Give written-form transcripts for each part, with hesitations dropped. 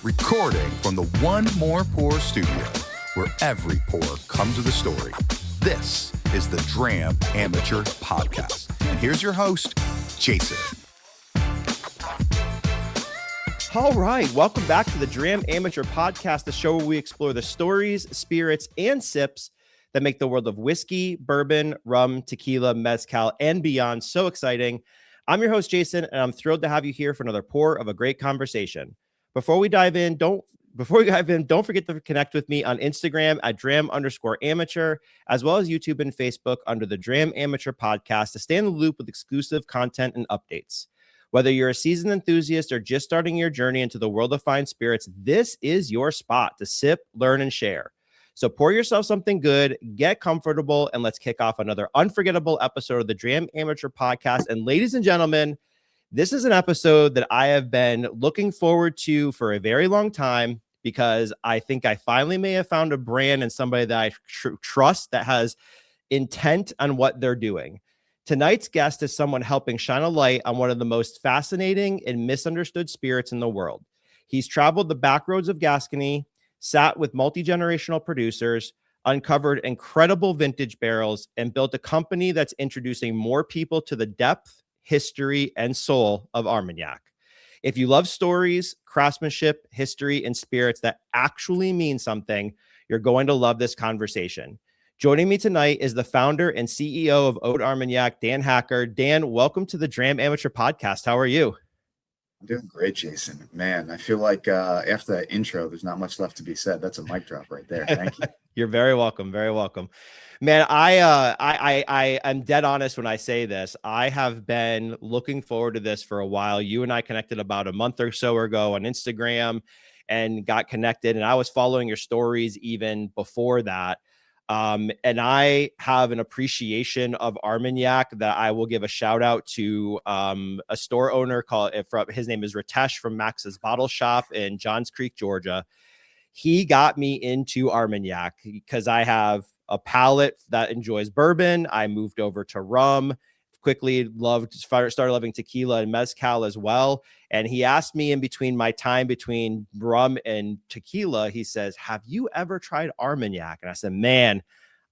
recording from the One More Pour studio, where every pour comes with a story. This is the Dram Amateur Podcast. And here's your host, Jason. All right, welcome back to the Dram Amateur Podcast, the show where we explore the stories, spirits, and sips that make the world of whiskey, bourbon, rum, tequila, mezcal, and beyond so exciting. I'm your host, Jason, and I'm thrilled to have you here for another pour of a great conversation. Before we dive in, don't forget to connect with me on Instagram at Dram_amateur, as well as YouTube and Facebook under the Dram Amateur Podcast to stay in the loop with exclusive content and updates. Whether you're a seasoned enthusiast or just starting your journey into the world of fine spirits, this is your spot to sip, learn, and share. So pour yourself something good, get comfortable, and let's kick off another unforgettable episode of the Dram Amateur Podcast. And ladies and gentlemen, this is an episode that I have been looking forward to for a very long time because I think I finally may have found a brand and somebody that I trust that has intent on what they're doing. Tonight's guest is someone helping shine a light on one of the most fascinating and misunderstood spirits in the world. He's traveled the back roads of Gascony, sat with multi-generational producers, uncovered incredible vintage barrels, and built a company that's introducing more people to the depth, history, and soul of Armagnac. If you love stories, craftsmanship, history, and spirits that actually mean something, you're going to love this conversation. Joining me tonight is the founder and CEO of Oade Armagnac, Dan Hakker. Dan, welcome to the Dram Amateur Podcast. How are you? I'm doing great, Jason. Man, I feel like after that intro, there's not much left to be said. That's a mic drop right there. Thank you. You're very welcome. Very welcome. Man, I'm dead honest when I say this. I have been looking forward to this for a while. You and I connected about a month or so ago on Instagram and got connected. And I was following your stories even before that. And I have an appreciation of Armagnac that I will give a shout out to a store owner his name is Ritesh from Max's Bottle Shop in Johns Creek, Georgia. He got me into Armagnac because I have a palate that enjoys bourbon. I moved over to rum, quickly started loving tequila and mezcal as well. And he asked me in between my time between rum and tequila, he says, "Have you ever tried Armagnac?" And I said, "Man,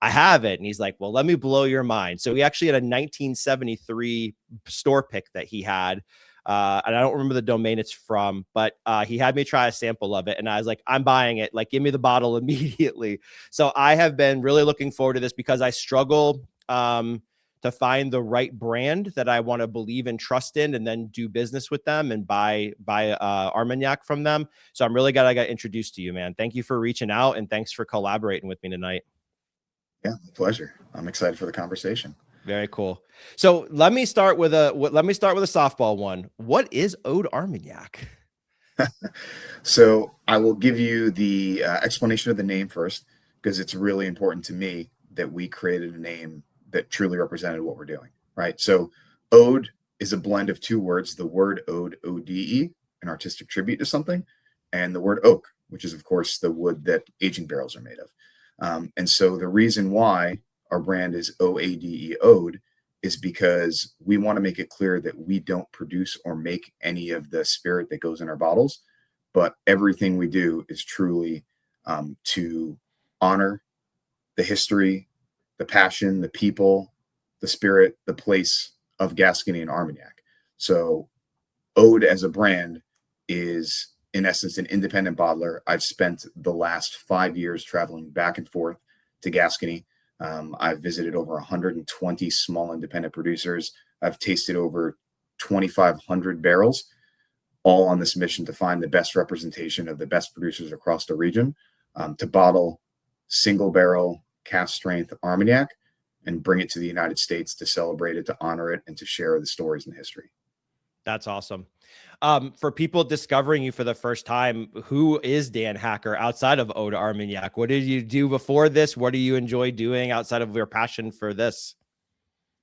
I haven't." And he's like, "Well, let me blow your mind." So he actually had a 1973 store pick that he had. And I don't remember the domain it's from, but he had me try a sample of it. And I was like, "I'm buying it. Like, give me the bottle immediately." So I have been really looking forward to this because I struggle to find the right brand that I want to believe and trust in and then do business with them and buy Armagnac from them. So I'm really glad I got introduced to you, man. Thank you for reaching out and thanks for collaborating with me tonight. Yeah, pleasure. I'm excited for the conversation. Very cool. So let me start with a softball one. What is Oade Armagnac? So I will give you the explanation of the name first, because it's really important to me that we created a name that truly represented what we're doing, right? So Oade is a blend of two words, the word Ode, O-D-E, an artistic tribute to something, and the word oak, which is, of course, the wood that aging barrels are made of. And so the reason why our brand is O-A-D-E, Oade, is because we want to make it clear that we don't produce or make any of the spirit that goes in our bottles, but everything we do is truly to honor the history, the passion, the people, the spirit, the place of Gascony and Armagnac. So Oade as a brand is, in essence, an independent bottler. I've spent the last 5 years traveling back and forth to Gascony. I've visited over 120 small independent producers. I've tasted over 2,500 barrels, all on this mission to find the best representation of the best producers across the region, to bottle single barrel cask strength Armagnac and bring it to the United States to celebrate it, to honor it, and to share the stories and history. That's awesome. For people discovering you for the first time, who is Dan Hakker outside of Oade Armagnac? What did you do before this? What do you enjoy doing outside of your passion for this?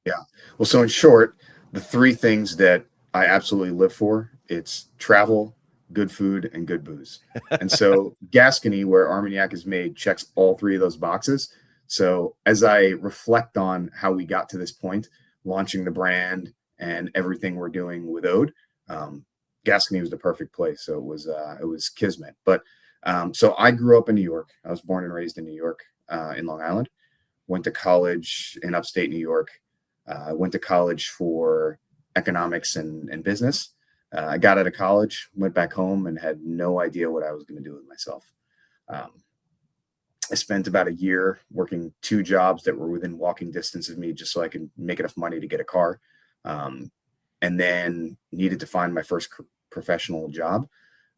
Yeah. Well, so in short, the three things that I absolutely live for, it's travel, good food, and good booze. And so Gascony, where Armagnac is made, checks all three of those boxes. So as I reflect on how we got to this point, launching the brand and everything we're doing with Oade, Gascony was the perfect place. So it was kismet. But so I grew up in New York. I was born and raised in New York, in Long Island. Went to college in upstate New York. I went to college for economics and business. I got out of college, went back home, and had no idea what I was going to do with myself. I spent about a year working 2 jobs that were within walking distance of me just so I could make enough money to get a car. And then needed to find my first professional job.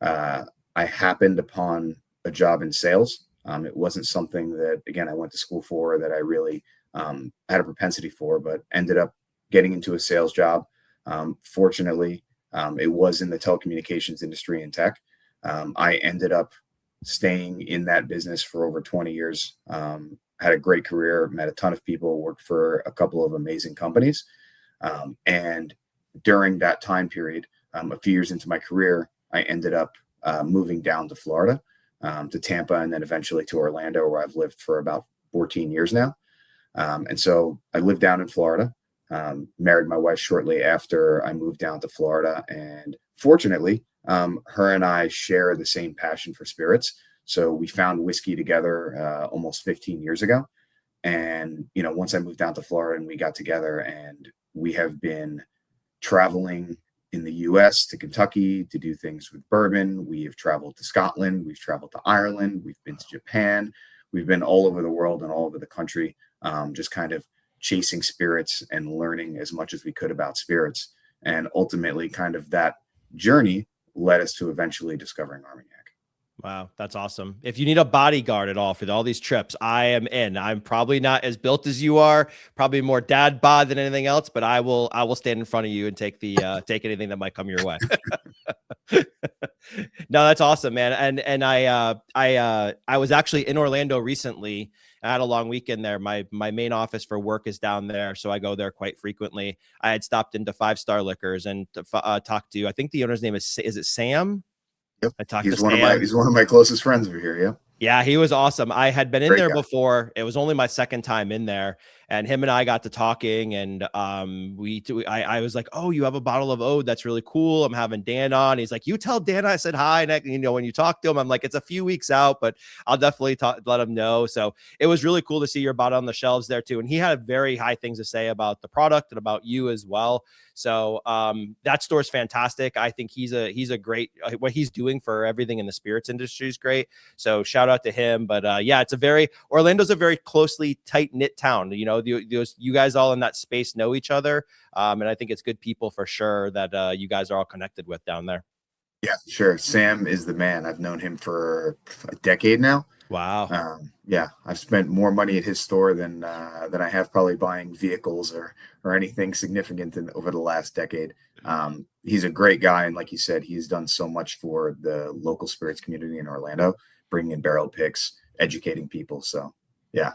I happened upon a job in sales. It wasn't something that, again, I went to school for, that I really had a propensity for, but ended up getting into a sales job. Fortunately, it was in the telecommunications industry and tech. I ended up staying in that business for over 20 years. Had a great career, met a ton of people, worked for a couple of amazing companies. And during that time period, a few years into my career, I ended up moving down to Florida, to Tampa, and then eventually to Orlando, where I've lived for about 14 years now. And so I lived down in Florida, married my wife shortly after I moved down to Florida. And fortunately, her and I share the same passion for spirits. So we found whiskey together almost 15 years ago. And, once I moved down to Florida and we got together, and we have been traveling in the US to Kentucky to do things with bourbon. We have traveled to Scotland. We've traveled to Ireland. We've been to Japan. We've been all over the world and all over the country, just kind of chasing spirits and learning as much as we could about spirits. And ultimately, kind of that journey led us to eventually discovering Armagnac. Wow, that's awesome. If you need a bodyguard at all for all these trips, I am in. I'm probably not as built as you are, probably more dad bod than anything else, but I will stand in front of you and take take anything that might come your way. No, that's awesome, man. And I was actually in Orlando recently. I had a long weekend there. My main office for work is down there, so I go there quite frequently. I had stopped into 5 Star Liquors and talked to, I think the owner's name is it Sam? Yep. I talked He's to one Sam. He's one of my closest friends over here. Yeah. Yeah, he was awesome. I had been in Great there guy. before. It was only my second time in there, and him and I got to talking, and I was like, "Oh, you have a bottle of Oade? That's really cool. I'm having Dan on." He's like, "You tell Dan I said hi." And when you talk to him, I'm like, "It's a few weeks out, but I'll definitely let him know." So it was really cool to see your bottle on the shelves there too. And he had very high things to say about the product and about you as well. So that store's fantastic. I think he's a great, what he's doing for everything in the spirits industry is great. So shout out to him. But yeah, Orlando's a very closely tight knit town. You guys all in that space know each other. And I think it's good people for sure that you guys are all connected with down there. Yeah, sure. Sam is the man. I've known him for a decade now. Wow. Yeah, I've spent more money at his store than I have probably buying vehicles or anything significant over the last decade. He's a great guy, and like you said, he's done so much for the local spirits community in Orlando, bringing in barrel picks, educating people. So yeah,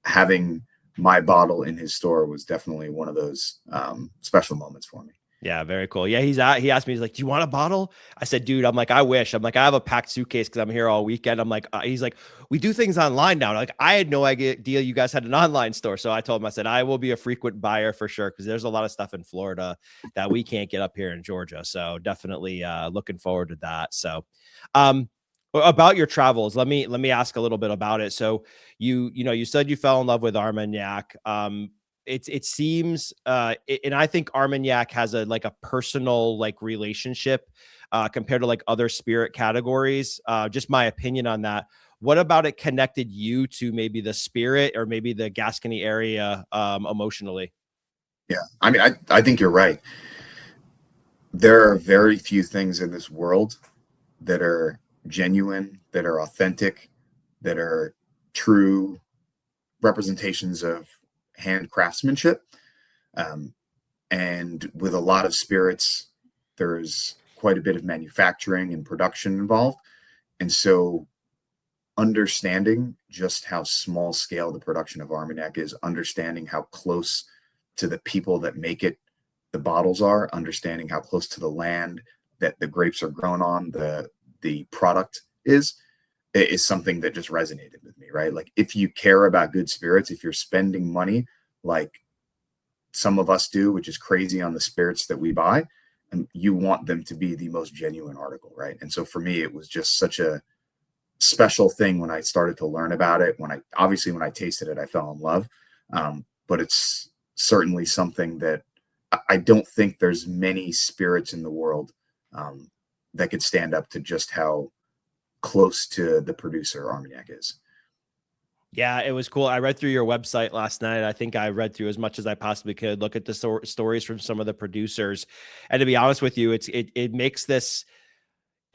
having my bottle in his store was definitely one of those special moments for me. Yeah, very cool. Yeah, he asked me, he's like, "Do you want a bottle?" I said, "Dude, I'm like, I wish." I'm like, "I have a packed suitcase because I'm here all weekend." I'm like, he's like, "We do things online now." Like, I had no idea you guys had an online store. So I told him, I said, "I will be a frequent buyer for sure, because there's a lot of stuff in Florida that we can't get up here in Georgia." So definitely looking forward to that. So about your travels, let me ask a little bit about it. So you said you fell in love with Armagnac. It seems and I think Armagnac has a personal relationship compared to other spirit categories. Just my opinion on that. What about it connected you to maybe the spirit or maybe the Gascony area emotionally? Yeah, I mean, I think you're right. There are very few things in this world that are genuine, that are authentic, that are true representations of hand craftsmanship. And with a lot of spirits, there's quite a bit of manufacturing and production involved. And so understanding just how small scale the production of Armagnac is, understanding how close to the people that make it the bottles are, understanding how close to the land that the grapes are grown on, the product is something that just resonated with me, right? Like, if you care about good spirits, if you're spending money like some of us do, which is crazy on the spirits that we buy, you want them to be the most genuine article, right? And so for me, it was just such a special thing when I started to learn about it. When I tasted it, I fell in love. But it's certainly something that I don't think there's many spirits in the world that could stand up to just how close to the producer Armagnac is. Yeah, it was cool. I read through your website last night. I think I read through as much as I possibly could, look at the stories from some of the producers. And to be honest with you, it makes this,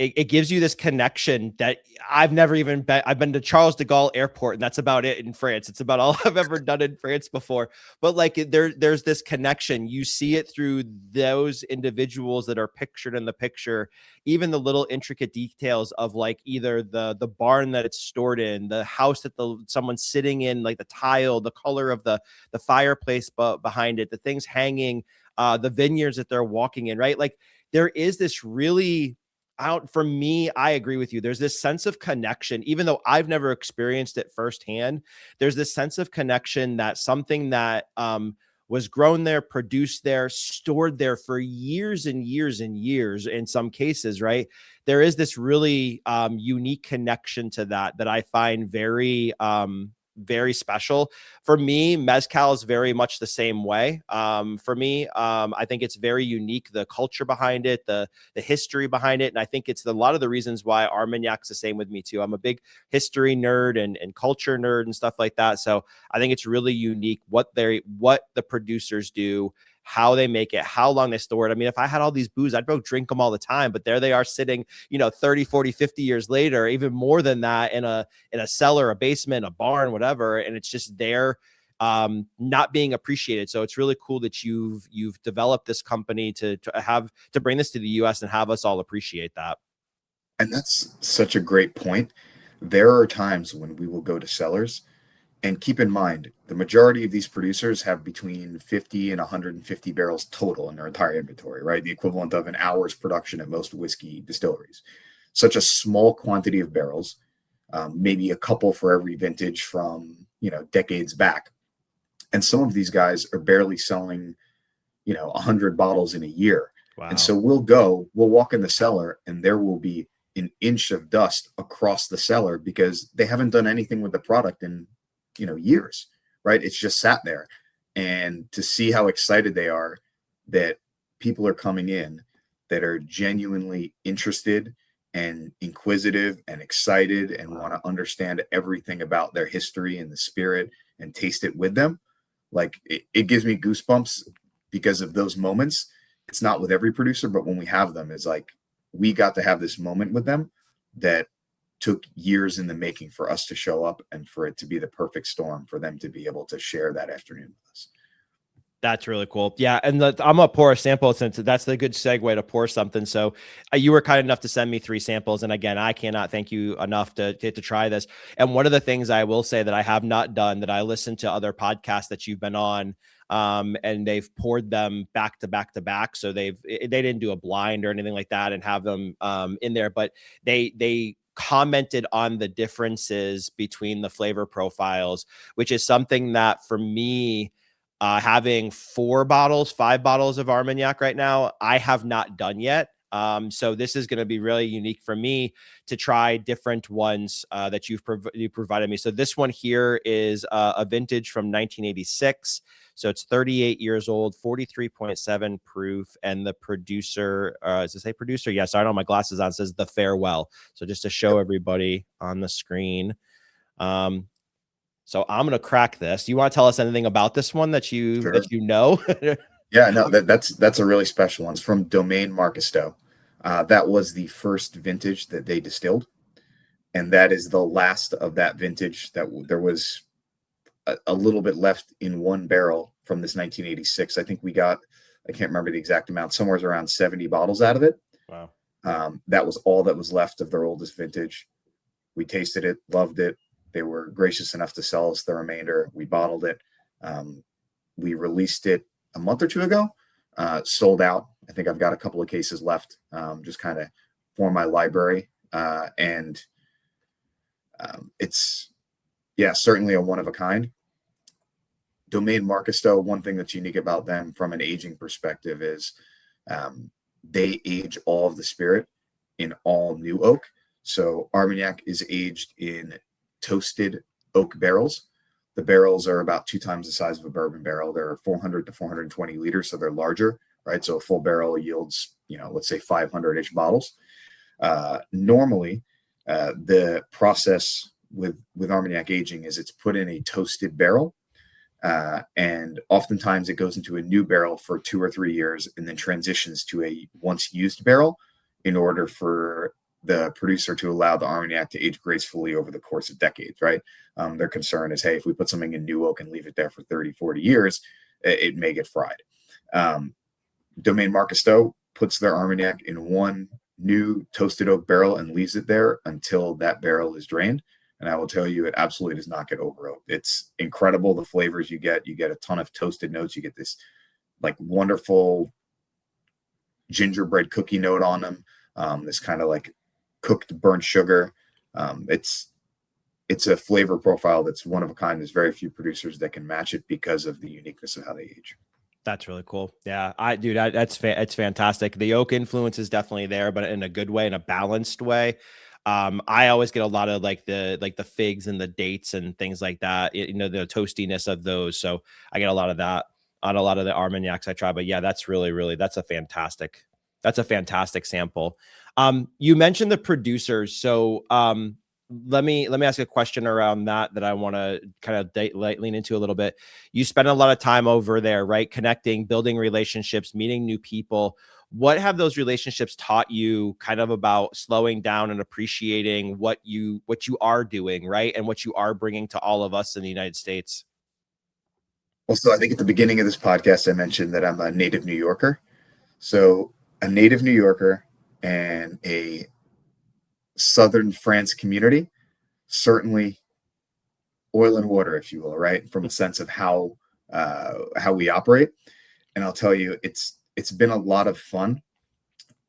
it gives you this connection that I've never even been. I've been to Charles de Gaulle Airport, and that's about it in France. It's about all I've ever done in France before. But like there's this connection. You see it through those individuals that are pictured in the picture, even the little intricate details of like either the barn that it's stored in, the house that someone's sitting in, like the tile, the color of the fireplace behind it, the things hanging, the vineyards that they're walking in, right? Like there is this really out for me. I agree with you. There's this sense of connection, even though I've never experienced it firsthand. There's this sense of connection that something that was grown there, produced there, stored there for years and years and years in some cases, right? There is this really unique connection to that I find very very special. For me, mezcal is very much the same way. For me, I think it's very unique, the culture behind it, the history behind it. And I think it's a lot of the reasons why Armagnac's the same with me too. I'm a big history nerd and culture nerd and stuff like that. So I think it's really unique what the producers do, how they make it, how long they store it. I mean, if I had all these booze, I'd go drink them all the time, but there they are sitting, 30, 40, 50 years later, even more than that in a cellar, a basement, a barn, whatever. And it's just there, not being appreciated. So it's really cool that you've developed this company to bring this to the US and have us all appreciate that. And that's such a great point. There are times when we will go to cellars. And keep in mind, the majority of these producers have between 50 and 150 barrels total in their entire inventory, right? The equivalent of an hour's production at most whiskey distilleries. Such a small quantity of barrels, maybe a couple for every vintage from, decades back. And some of these guys are barely selling, 100 bottles in a year. Wow. And so we'll walk in the cellar and there will be an inch of dust across the cellar because they haven't done anything with the product in years, right? It's just sat there. And to see how excited they are that people are coming in that are genuinely interested and inquisitive and excited and want to understand everything about their history and the spirit and taste it with them. Like it gives me goosebumps because of those moments. It's not with every producer, but when we have them, it's like we got to have this moment with them that took years in the making for us to show up and for it to be the perfect storm for them to be able to share that afternoon with us. That's really cool. Yeah. And I'm going to pour a sample since that's the good segue to pour something. So you were kind enough to send me 3 samples. And again, I cannot thank you enough to try this. And one of the things I will say that I have not done, that I listened to other podcasts that you've been on, and they've poured them back to back to back. So they didn't do a blind or anything like that and have them in there, but they commented on the differences between the flavor profiles, which is something that for me, having 5 bottles of Armagnac right now, I have not done yet. So this is going to be really unique for me to try different ones that you provided me. So this one here is a vintage from 1986. So it's 38 years old, 43.7 proof. And the producer, does it say producer? Yes, I don't know. My glasses on, says The Farewell. So just to show everybody on the screen. So I'm going to crack this. Do you want to tell us anything about this one that you know? Yeah, no, that's a really special one. It's from Domaine Marquisteau. That was the first vintage that they distilled. And that is the last of that vintage. That there was a little bit left in one barrel from this 1986. I think we got, I can't remember the exact amount, somewhere around 70 bottles out of it. Wow. That was all that was left of their oldest vintage. We tasted it, loved it. They were gracious enough to sell us the remainder. We bottled it. We released it a month or 2 ago, sold out. I think I've got a couple of cases left, just kind of for my library. And it's, certainly a one of a kind. Domaine Marquisteau, one thing that's unique about them from an aging perspective is they age all of the spirit in all new oak. So Armagnac is aged in toasted oak barrels. The barrels are about 2 times the size of a bourbon barrel. They're 400 to 420 liters, so they're larger, right? So a full barrel yields, let's say 500-ish bottles. Normally, the process with Armagnac aging is it's put in a toasted barrel, and oftentimes it goes into a new barrel for 2 or 3 years and then transitions to a once used barrel in order for the producer to allow the Armagnac to age gracefully over the course of decades, right? Their concern is, hey, if we put something in new oak and leave it there for 30, 40 years, it may get fried. Domaine Marcasteau puts their Armagnac in one new toasted oak barrel and leaves it there until that barrel is drained. And I will tell you, it absolutely does not get over oaked. It's incredible, the flavors you get. You get a ton of toasted notes. You get this like wonderful gingerbread cookie note on them. This kind of like cooked burnt sugar. It's a flavor profile that's one of a kind. There's very few producers that can match it because of the uniqueness of how they age. That's really cool. Yeah, it's fantastic. The oak influence is definitely there, but in a good way, in a balanced way. I always get a lot of like the figs and the dates and things like that. The toastiness of those. So I get a lot of that on a lot of the Armagnacs I try. But yeah, that's a fantastic sample. You mentioned the producers. So let me ask a question around that I want to kind of lean into a little bit. You spend a lot of time over there, right? Connecting, building relationships, meeting new people. What have those relationships taught you kind of about slowing down and appreciating what you are doing, right? And what you are bringing to all of us in the United States? Well, so I think at the beginning of this podcast, I mentioned that I'm a native New Yorker. So a native New Yorker and a Southern France community, certainly oil and water, if you will, right? From a sense of how we operate. And I'll tell you, it's been a lot of fun,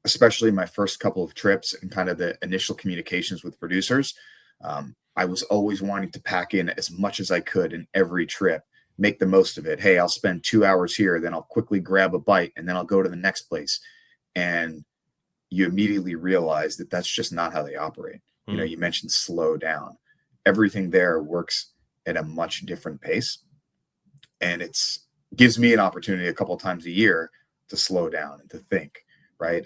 especially my first couple of trips and kind of the initial communications with producers. I was always wanting to pack in as much as I could in every trip, make the most of it. Hey, I'll spend 2 hours here, then I'll quickly grab a bite, and then I'll go to the next place. And you immediately realize that that's just not how they operate. You mentioned slow down. Everything there works at a much different pace. And gives me an opportunity a couple of times a year to slow down and to think, right?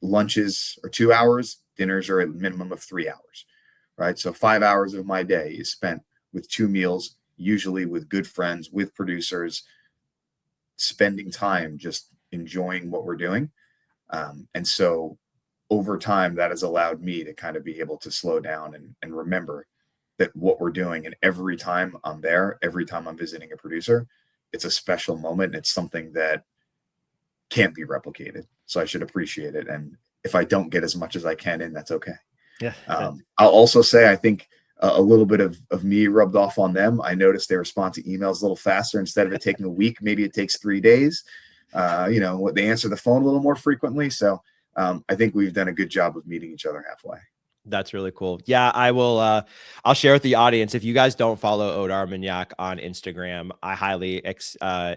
Lunches are 2 hours, dinners are a minimum of 3 hours, right? So 5 hours of my day is spent with 2 meals, usually with good friends, with producers, spending time just enjoying what we're doing. And so over time, that has allowed me to kind of be able to slow down and remember that what we're doing. And every time I'm there, every time I'm visiting a producer, it's a special moment. And it's something that can't be replicated. So I should appreciate it. And if I don't get as much as I can in, that's okay. Yeah. I'll also say, I think a little bit of me rubbed off on them. I noticed they respond to emails a little faster. Instead of it taking a week, maybe it takes 3 days. They answer the phone a little more frequently. So I think we've done a good job of meeting each other halfway. That's really cool. Yeah, I will. I'll share with the audience. If you guys don't follow Oade Armagnac on Instagram, I highly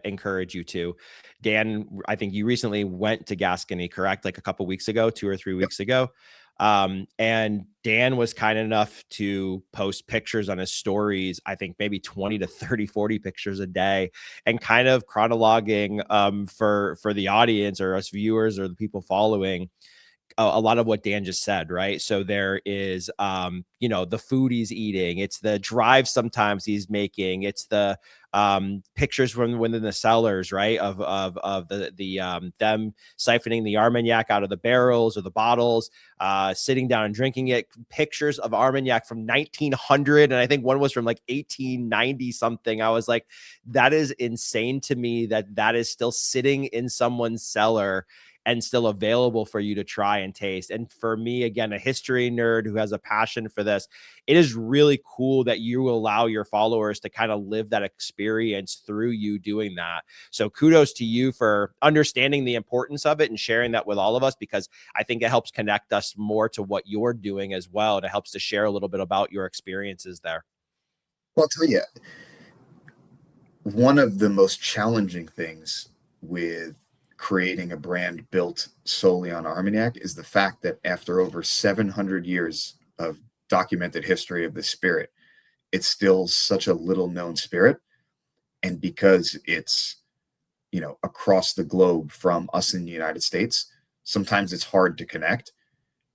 encourage you to. Dan, I think you recently went to Gascony, correct? Like a couple weeks ago, 2 or 3 weeks ago. And Dan was kind enough to post pictures on his stories, I think maybe 20 to 30, 40 pictures a day, and kind of chronologing for the audience or us viewers or the people following a lot of what Dan just said, right? So there is, the food he's eating. It's the drive sometimes he's making. It's the pictures from within the cellars, right? Of them siphoning the Armagnac out of the barrels or the bottles, sitting down and drinking it. Pictures of Armagnac from 1900, and I think one was from like 1890 something. I was like, that is insane to me that is still sitting in someone's cellar and still available for you to try and taste. And for me, again, a history nerd who has a passion for this, it is really cool that you allow your followers to kind of live that experience through you doing that. So kudos to you for understanding the importance of it and sharing that with all of us, because I think it helps connect us more to what you're doing as well. And it helps to share a little bit about your experiences there. Well, I'll tell you, one of the most challenging things with creating a brand built solely on Armagnac is the fact that after over 700 years of documented history of the spirit, it's still such a little known spirit. And because it's, across the globe from us in the United States, sometimes it's hard to connect.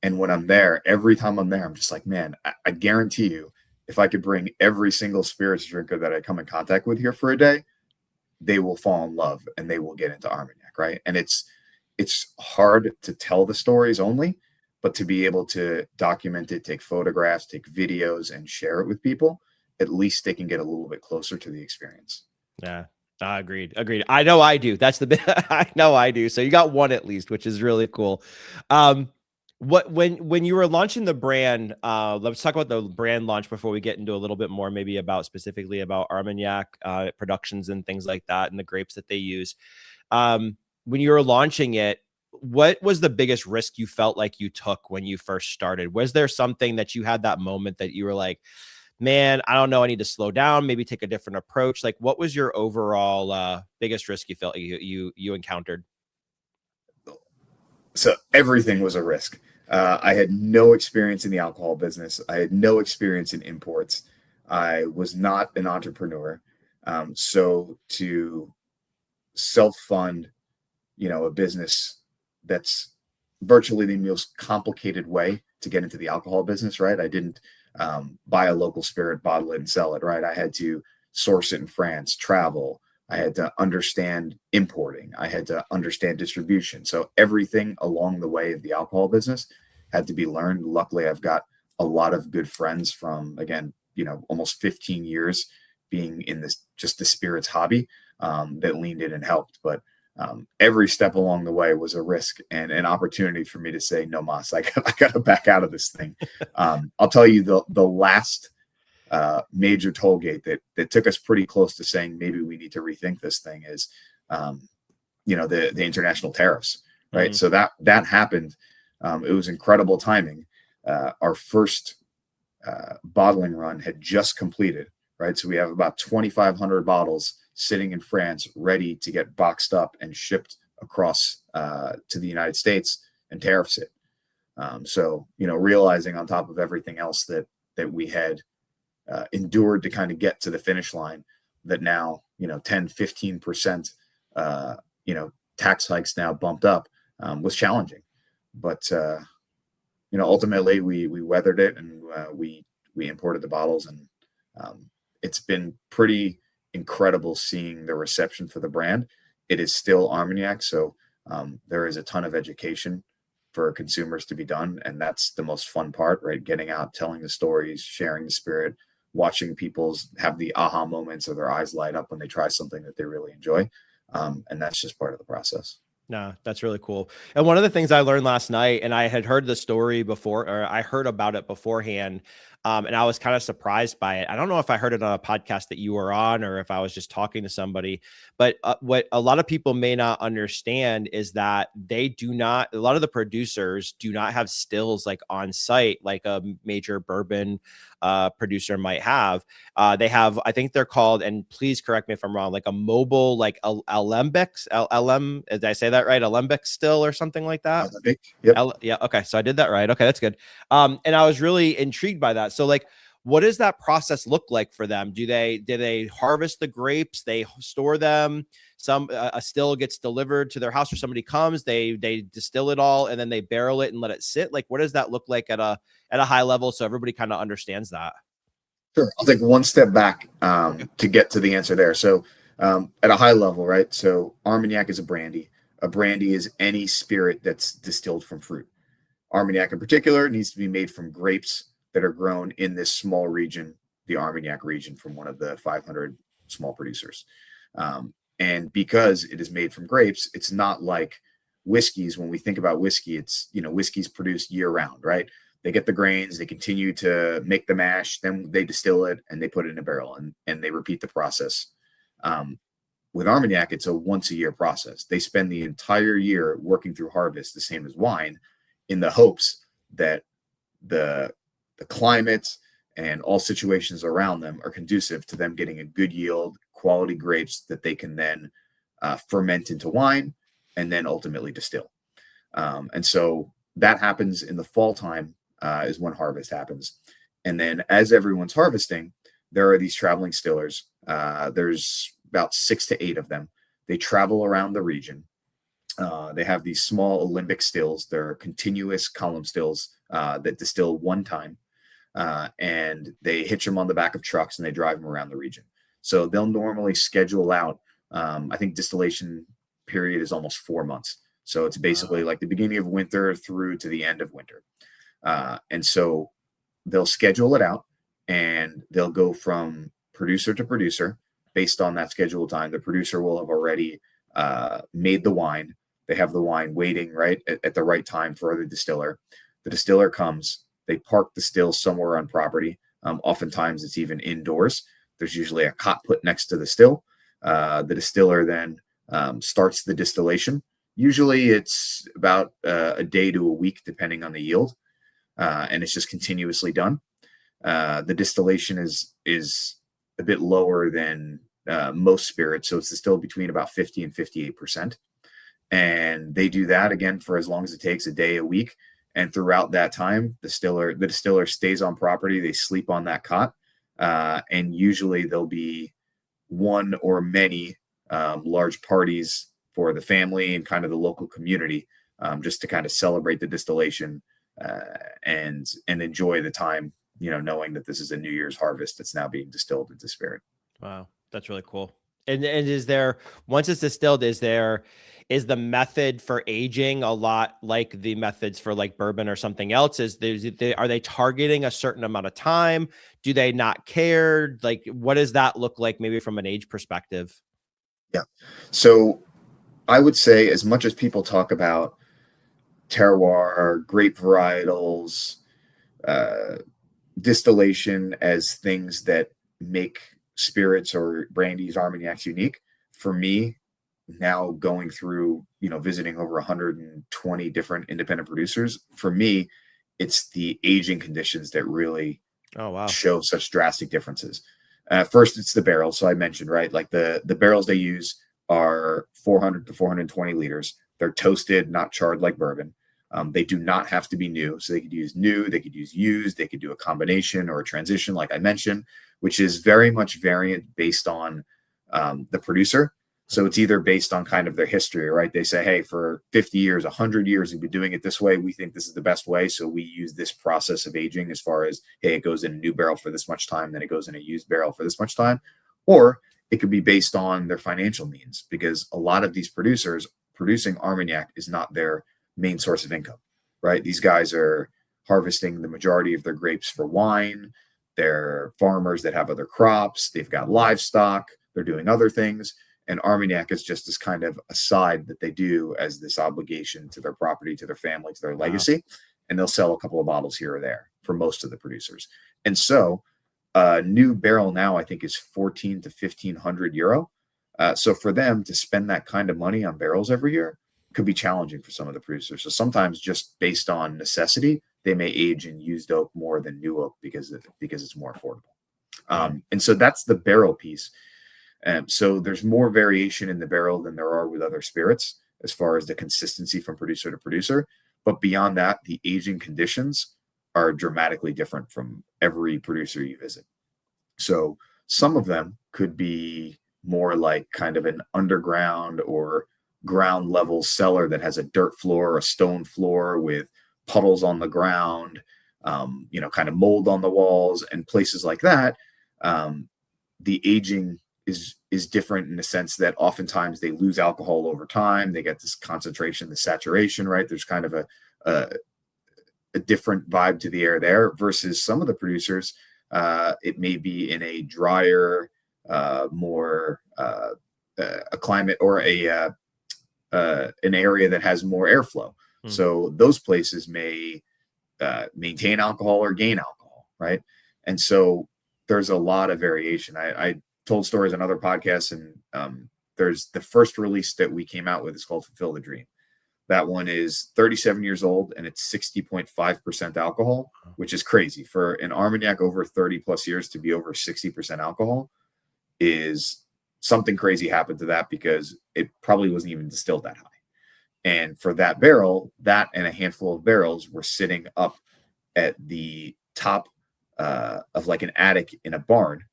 And when I'm there, every time I'm there, I'm just like, man, I guarantee you, if I could bring every single spirits drinker that I come in contact with here for a day, they will fall in love and they will get into Armagnac, right? And it's hard to tell the stories only, but to be able to document it, take photographs, take videos, and share it with people, at least they can get a little bit closer to the experience. Yeah. Agreed. I know I do. That's the bit. I know I do. So you got one at least, which is really cool. When you were launching the brand, let's talk about the brand launch before we get into a little bit more, maybe specifically about Armagnac productions and things like that, and the grapes that they use. When you were launching it, what was the biggest risk you felt like you took when you first started? Was there something that you had that moment that you were like, man, I don't know, I need to slow down, maybe take a different approach? Like, what was your overall biggest risk you felt you encountered? So everything was a risk. I had no experience in the alcohol business. I had no experience in imports. I was not an entrepreneur. So to self-fund, a business that's virtually the most complicated way to get into the alcohol business, right? I didn't buy a local spirit, bottle it, and sell it, right? I had to source it in France, travel. I had to understand importing. I had to understand distribution. So everything along the way of the alcohol business had to be learned. Luckily, I've got a lot of good friends from, again, almost 15 years being in this, just the spirits hobby, that leaned in and helped. But every step along the way was a risk and an opportunity for me to say, no mas, I got to back out of this thing. I'll tell you the last major toll gate that took us pretty close to saying maybe we need to rethink this thing is, the international tariffs, right? Mm-hmm. So that happened. It was incredible timing. Our first bottling run had just completed, right? So we have about 2,500 bottles sitting in France, ready to get boxed up and shipped across to the United States, and tariffs hit. So, realizing on top of everything else that we had endured to kind of get to the finish line, that now, 10, 15%, tax hikes now bumped up, was challenging. But, ultimately we weathered it, and we imported the bottles, and it's been pretty incredible seeing the reception for the brand. It is still Armagnac, so there is a ton of education for consumers to be done, and that's the most fun part, right? Getting out, telling the stories, sharing the spirit, watching people have the aha moments or their eyes light up when they try something that they really enjoy, and that's just part of the process. No, that's really cool. And one of the things I learned last night, and I had heard the story before, or I heard about it beforehand, and I was kind of surprised by it. I don't know if I heard it on a podcast that you were on, or if I was just talking to somebody, but what a lot of people may not understand is that a lot of the producers do not have stills like on site, like a major bourbon producer might have. They have, I think they're called, and please correct me if I'm wrong, like a mobile, like alembics, did I say that right? Alembic still or something like that? Alembic, yep. Yeah. Okay. So I did that right. Okay. That's good. And I was really intrigued by that. So like, what does that process look like for them? Do they harvest the grapes? They store them. A still gets delivered to their house, or somebody comes, they distill it all, and then they barrel it and let it sit. Like, what does that look like at a high level, so everybody kind of understands that? Sure. I'll take one step back to get to the answer there. So at a high level, right? So Armagnac is a brandy. A brandy is any spirit that's distilled from fruit. Armagnac in particular needs to be made from grapes that are grown in this small region, the Armagnac region, from one of the 500 small producers. And because it is made from grapes, it's not like whiskeys. When we think about whiskey, it's, whiskey's produced year round, right? They get the grains, they continue to make the mash, then they distill it and they put it in a barrel, and they repeat the process. With Armagnac, it's a once a year process. They spend the entire year working through harvest, the same as wine, in the hopes that the climate and all situations around them are conducive to them getting a good yield, quality grapes that they can then ferment into wine and then ultimately distill. And so that happens in the fall time, is when harvest happens. And then as everyone's harvesting, there are these traveling stillers. There's about 6 to 8 of them. They travel around the region. They have these small alembic stills. They're continuous column stills that distill one time. And they hitch them on the back of trucks and they drive them around the region. So they'll normally schedule out, I think distillation period is almost 4 months. So it's basically like the beginning of winter through to the end of winter. And so they'll schedule it out and they'll go from producer to producer based on that scheduled time. The producer will have already made the wine. They have the wine waiting right at the right time for the distiller. The distiller comes, they park the still somewhere on property. Oftentimes it's even indoors. There's usually a cot put next to the still. The distiller then starts the distillation. Usually it's about a day to a week, depending on the yield. And it's just continuously done. The distillation is a bit lower than most spirits. So it's distilled between about 50 and 58%. And they do that again for as long as it takes, a day, a week. And throughout that time, the distiller stays on property. They sleep on that cot. And usually there'll be one or many large parties for the family and kind of the local community, just to kind of celebrate the distillation and enjoy the time, knowing that this is a New Year's harvest that's now being distilled into spirit. Wow, that's really cool. And is there, once it's distilled, is the method for aging a lot like the methods for like bourbon or something else? Are they targeting a certain amount of time? Do they not care? Like, what does that look like maybe from an age perspective? Yeah. So I would say, as much as people talk about terroir, grape varietals, distillation as things that make spirits or brandies, Armagnacs unique, for me, now going through, visiting over 120 different independent producers, for me, it's the aging conditions that really show such drastic differences. First, it's the barrels. So I mentioned, right, like the barrels they use are 400 to 420 liters. They're toasted, not charred like bourbon. They do not have to be new. So they could use new, they could use used, they could do a combination or a transition, like I mentioned, which is very much variant based on the producer. So it's either based on kind of their history, right? They say, hey, for 50 years, 100 years, we've been doing it this way. We think this is the best way. So we use this process of aging as far as, hey, it goes in a new barrel for this much time, then it goes in a used barrel for this much time. Or it could be based on their financial means, because a lot of these producers producing Armagnac is not their main source of income, right? These guys are harvesting the majority of their grapes for wine. They're farmers that have other crops. They've got livestock. They're doing other things. And Armagnac is just this kind of aside that they do as this obligation to their property, to their family, to their legacy. Wow. And they'll sell a couple of bottles here or there for most of the producers. And so a new barrel now, I think, is 14 to 1,500 euro. So for them to spend that kind of money on barrels every year could be challenging for some of the producers. So sometimes, just based on necessity, they may age in used oak more than new oak because it's more affordable. And so that's the barrel piece. So there's more variation in the barrel than there are with other spirits as far as the consistency from producer to producer. But beyond that, the aging conditions are dramatically different from every producer you visit. So some of them could be more like kind of an underground or ground level cellar that has a dirt floor or a stone floor with puddles on the ground, kind of mold on the walls, and places like that. The aging is different in the sense that oftentimes they lose alcohol over time. They get this concentration, the saturation, right? There's kind of a different vibe to the air there versus some of the producers. It may be in a drier, more a climate or an area that has more airflow. So those places may maintain alcohol or gain alcohol, right? And so there's a lot of variation. I told stories on other podcasts, and there's the first release that we came out with is called Fulfill the Dream. That one is 37 years old and it's 60.5% alcohol, which is crazy. For an Armagnac over 30 plus years to be over 60% alcohol is something crazy happened to that, because it probably wasn't even distilled that high. And for that barrel, that and a handful of barrels were sitting up at the top of like an attic in a barn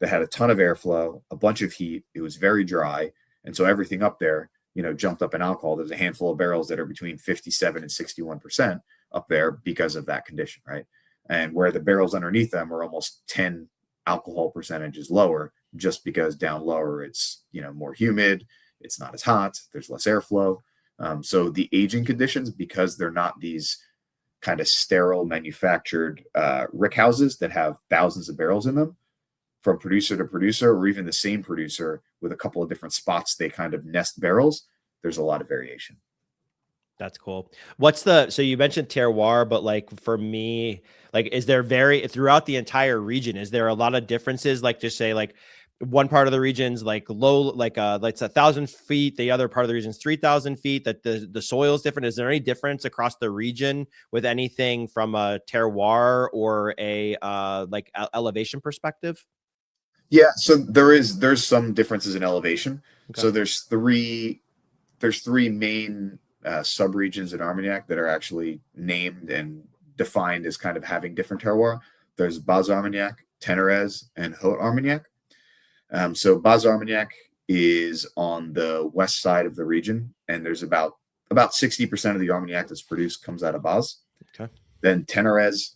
that had a ton of airflow, a bunch of heat. It was very dry. And so everything up there, jumped up in alcohol. There's a handful of barrels that are between 57 and 61% up there because of that condition, right? And where the barrels underneath them are almost 10 alcohol percentages lower, just because down lower it's, more humid, it's not as hot, there's less airflow. So the aging conditions, because they're not these kind of sterile manufactured rick houses that have thousands of barrels in them, from producer to producer, or even the same producer with a couple of different spots they kind of nest barrels, there's a lot of variation. That's cool. So you mentioned terroir, but like for me, like, is there throughout the entire region, is there a lot of differences? Like, just say like one part of the region's like low, like it's 1,000 feet. The other part of the region's 3,000 feet, that the soil is different. Is there any difference across the region with anything from a terroir or a elevation perspective? Yeah. So there's some differences in elevation. Okay. So there's three main subregions in Armagnac that are actually named and defined as kind of having different terroir. There's Bas Armagnac, Ténérez, and Haute Armagnac. So Bas Armagnac is on the west side of the region, and there's about 60% of the Armagnac that's produced comes out of Bas. Okay. Then Ténérez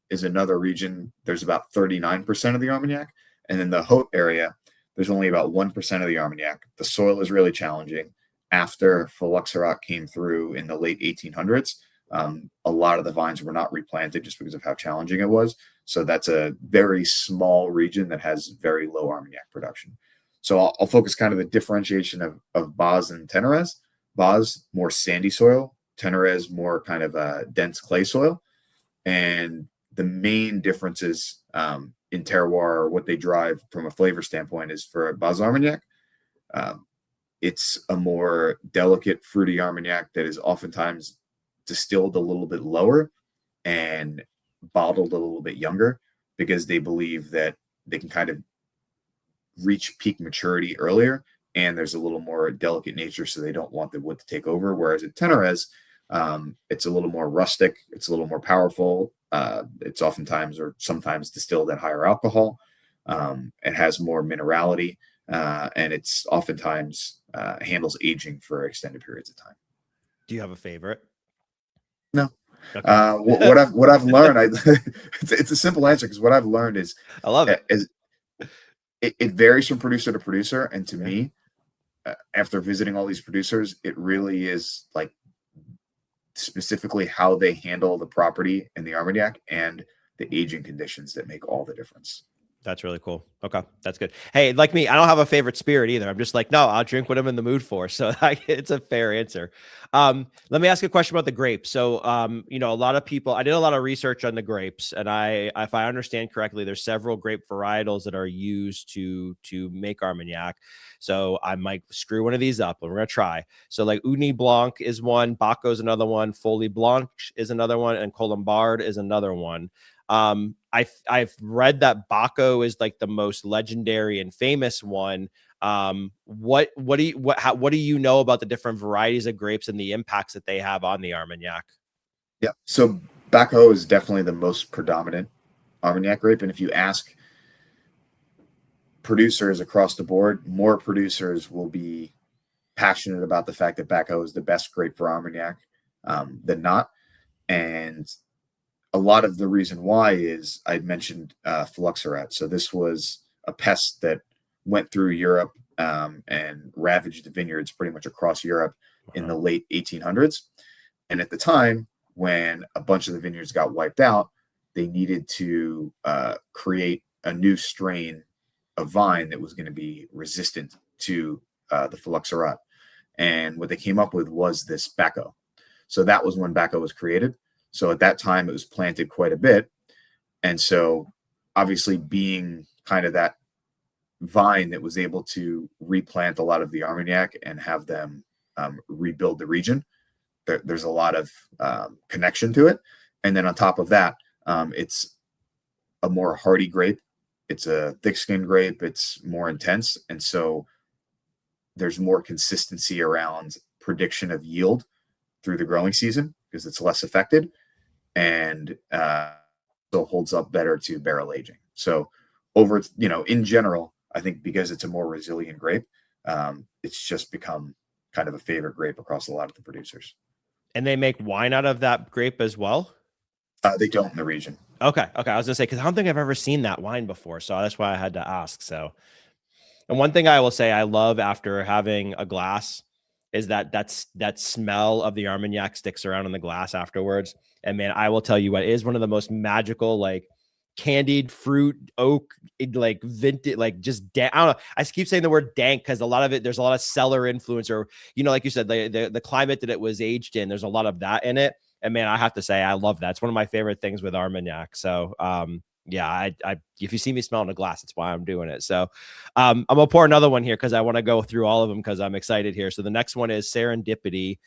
is another region. There's about 39% of the Armagnac, and then the Haute area, there's only about 1% of the Armagnac. The soil is really challenging. After phylloxera came through in the late 1800s, a lot of the vines were not replanted just because of how challenging it was. So that's a very small region that has very low Armagnac production. So I'll focus kind of the differentiation of Bas and Ténérez. Bas, more sandy soil. Ténérez, more kind of a dense clay soil. And the main differences in terroir, or what they drive from a flavor standpoint, is for Bas Armagnac, it's a more delicate, fruity Armagnac that is oftentimes distilled a little bit lower and bottled a little bit younger, because they believe that they can kind of reach peak maturity earlier, and there's a little more delicate nature, so they don't want the wood to take over. Whereas at Ténérez, it's a little more rustic, it's a little more powerful. It's oftentimes or sometimes distilled at higher alcohol. It has more minerality, and it's oftentimes handles aging for extended periods of time. Do you have a favorite? No. Okay. What I've learned, it's a simple answer, because what I've learned is, I love it. It varies from producer to producer, and to me, after visiting all these producers, it really is like specifically how they handle the property in the Armagnac and the aging conditions that make all the difference. That's really cool. Okay, that's good. Hey, like me, I don't have a favorite spirit either. I'm just like, no, I'll drink what I'm in the mood for. So it's a fair answer. Let me ask you a question about the grapes. So, a lot of people, I did a lot of research on the grapes, and if I understand correctly, there's several grape varietals that are used to make Armagnac. So I might screw one of these up, and we're going to try. So like Uni Blanc is one, Baco is another one, Folie Blanche is another one, and Colombard is another one. I've read that Baco is like the most legendary and famous one. What do you know about the different varieties of grapes and the impacts that they have on the Armagnac? Yeah, so Baco is definitely the most predominant Armagnac grape, and if you ask producers across the board, more producers will be passionate about the fact that Baco is the best grape for Armagnac than not. And a lot of the reason why is, I mentioned phylloxera. So this was a pest that went through Europe and ravaged the vineyards pretty much across Europe in the late 1800s. And at the time, when a bunch of the vineyards got wiped out, they needed to create a new strain of vine that was going to be resistant to the phylloxera. And what they came up with was this Baco. So that was when Baco was created. So at that time, it was planted quite a bit. And so obviously being kind of that vine that was able to replant a lot of the Armagnac and have them rebuild the region, there's a lot of connection to it. And then on top of that, it's a more hardy grape. It's a thick-skinned grape. It's more intense. And so there's more consistency around prediction of yield through the growing season because it's less affected, and still holds up better to barrel aging. So over, in general, I think because it's a more resilient grape, it's just become kind of a favorite grape across a lot of the producers. And they make wine out of that grape as well? They don't in the region. Okay. I was gonna say, because I don't think I've ever seen that wine before, so that's why I had to ask. So, and one thing I will say I love after having a glass is that smell of the Armagnac sticks around in the glass afterwards. And man, I will tell you what, it is one of the most magical, like candied fruit, oak, like vintage, like just I don't know. I keep saying the word dank because there's a lot of cellar influence, or like you said, the climate that it was aged in. There's a lot of that in it. And man, I have to say, I love that. It's one of my favorite things with Armagnac. So, yeah, I if you see me smelling a glass, that's why I'm doing it. So, I'm gonna pour another one here because I want to go through all of them because I'm excited here. So the next one is Serendipity,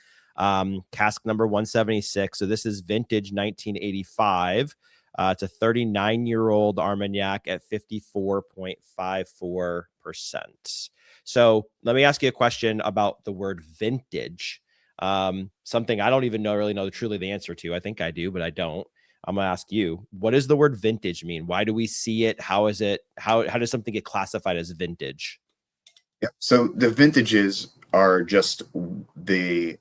cask number 176. So this is vintage 1985. It's a 39-year-old Armagnac at 54.54%. So let me ask you a question about the word vintage. Something I don't even really know truly the answer to. I think I do, but I don't. I'm gonna ask you, what does the word vintage mean? Why do we see it? How is it? How does something get classified as vintage? Yeah. So the vintages are just the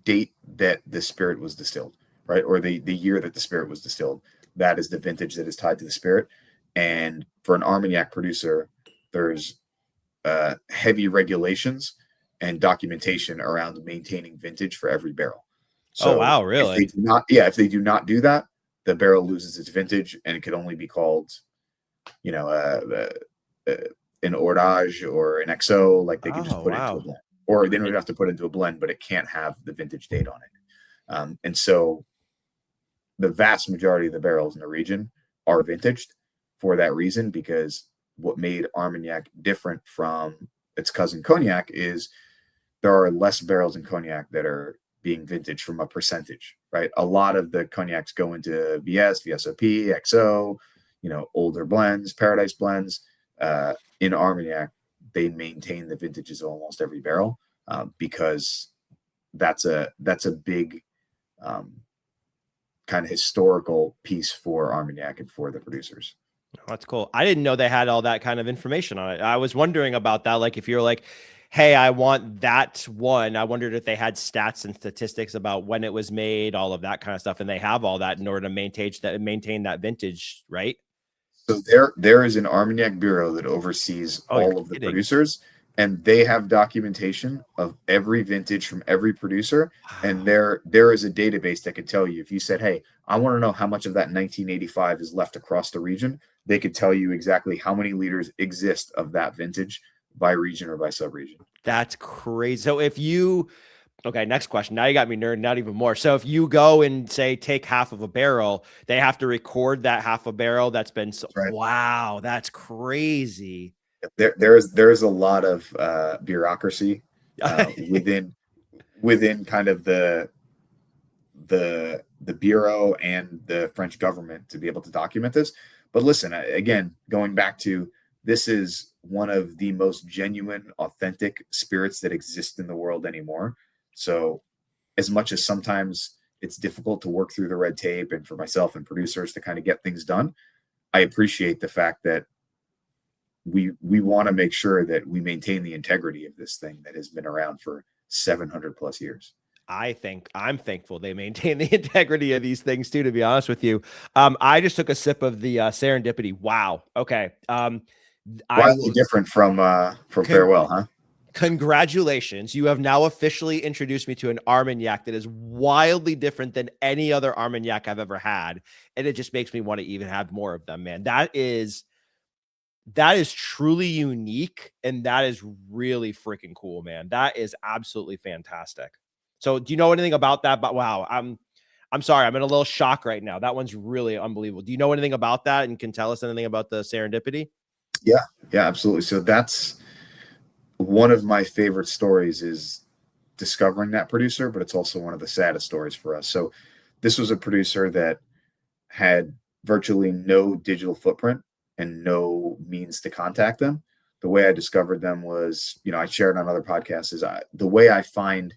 date that the spirit was distilled, right? Or the year that the spirit was distilled. That is the vintage that is tied to the spirit. And for an Armagnac producer, there's heavy regulations and documentation around maintaining vintage for every barrel. So oh wow, really? If they do not do that, the barrel loses its vintage, and it could only be called, an Ordage or an XO. Like they could just put it into a blend, or they don't even have to put it into a blend, but it can't have the vintage date on it. And so, the vast majority of the barrels in the region are vintaged for that reason, because what made Armagnac different from its cousin Cognac is there are less barrels in Cognac that are being vintage from a percentage, right? A lot of the Cognacs go into VS, VSOP, XO, older blends, Paradise blends. In Armagnac, they maintain the vintages of almost every barrel because that's a big kind of historical piece for Armagnac and for the producers. Oh, that's cool. I didn't know they had all that kind of information on it. I was wondering about that. Like if you're like, hey, I want that one. I wondered if they had stats and statistics about when it was made, all of that kind of stuff. And they have all that in order to maintain that vintage, right? So there is an Armagnac bureau that oversees all of the producers, and they have documentation of every vintage from every producer. Wow. And there is a database that could tell you, if you said, hey, I want to know how much of that 1985 is left across the region, they could tell you exactly how many liters exist of that vintage by region or by sub-region. That's crazy. So okay, next question. Now you got me nerding out even more. So if you go and say, take half of a barrel, they have to record that half a barrel that's been, right. Wow, that's crazy. There is a lot of bureaucracy within kind of the bureau and the French government to be able to document this. But listen, again, going back to, this is one of the most genuine, authentic spirits that exist in the world anymore. So as much as sometimes it's difficult to work through the red tape and for myself and producers to kind of get things done, I appreciate the fact that we want to make sure that we maintain the integrity of this thing that has been around for 700 plus years. I'm thankful they maintain the integrity of these things too, to be honest with you. I just took a sip of the Serendipity. Wow. Okay. Wildly different from Farewell, huh? Congratulations. You have now officially introduced me to an Armagnac that is wildly different than any other Armagnac I've ever had. And it just makes me want to even have more of them, man. That is truly unique. And that is really freaking cool, man. That is absolutely fantastic. So do you know anything about that? But wow, I'm sorry. I'm in a little shock right now. That one's really unbelievable. Do you know anything about that and can tell us anything about the Serendipity? Yeah, absolutely. So that's one of my favorite stories, is discovering that producer, but it's also one of the saddest stories for us. So this was a producer that had virtually no digital footprint and no means to contact them. the way I discovered them was, I shared on other podcasts, is the way I find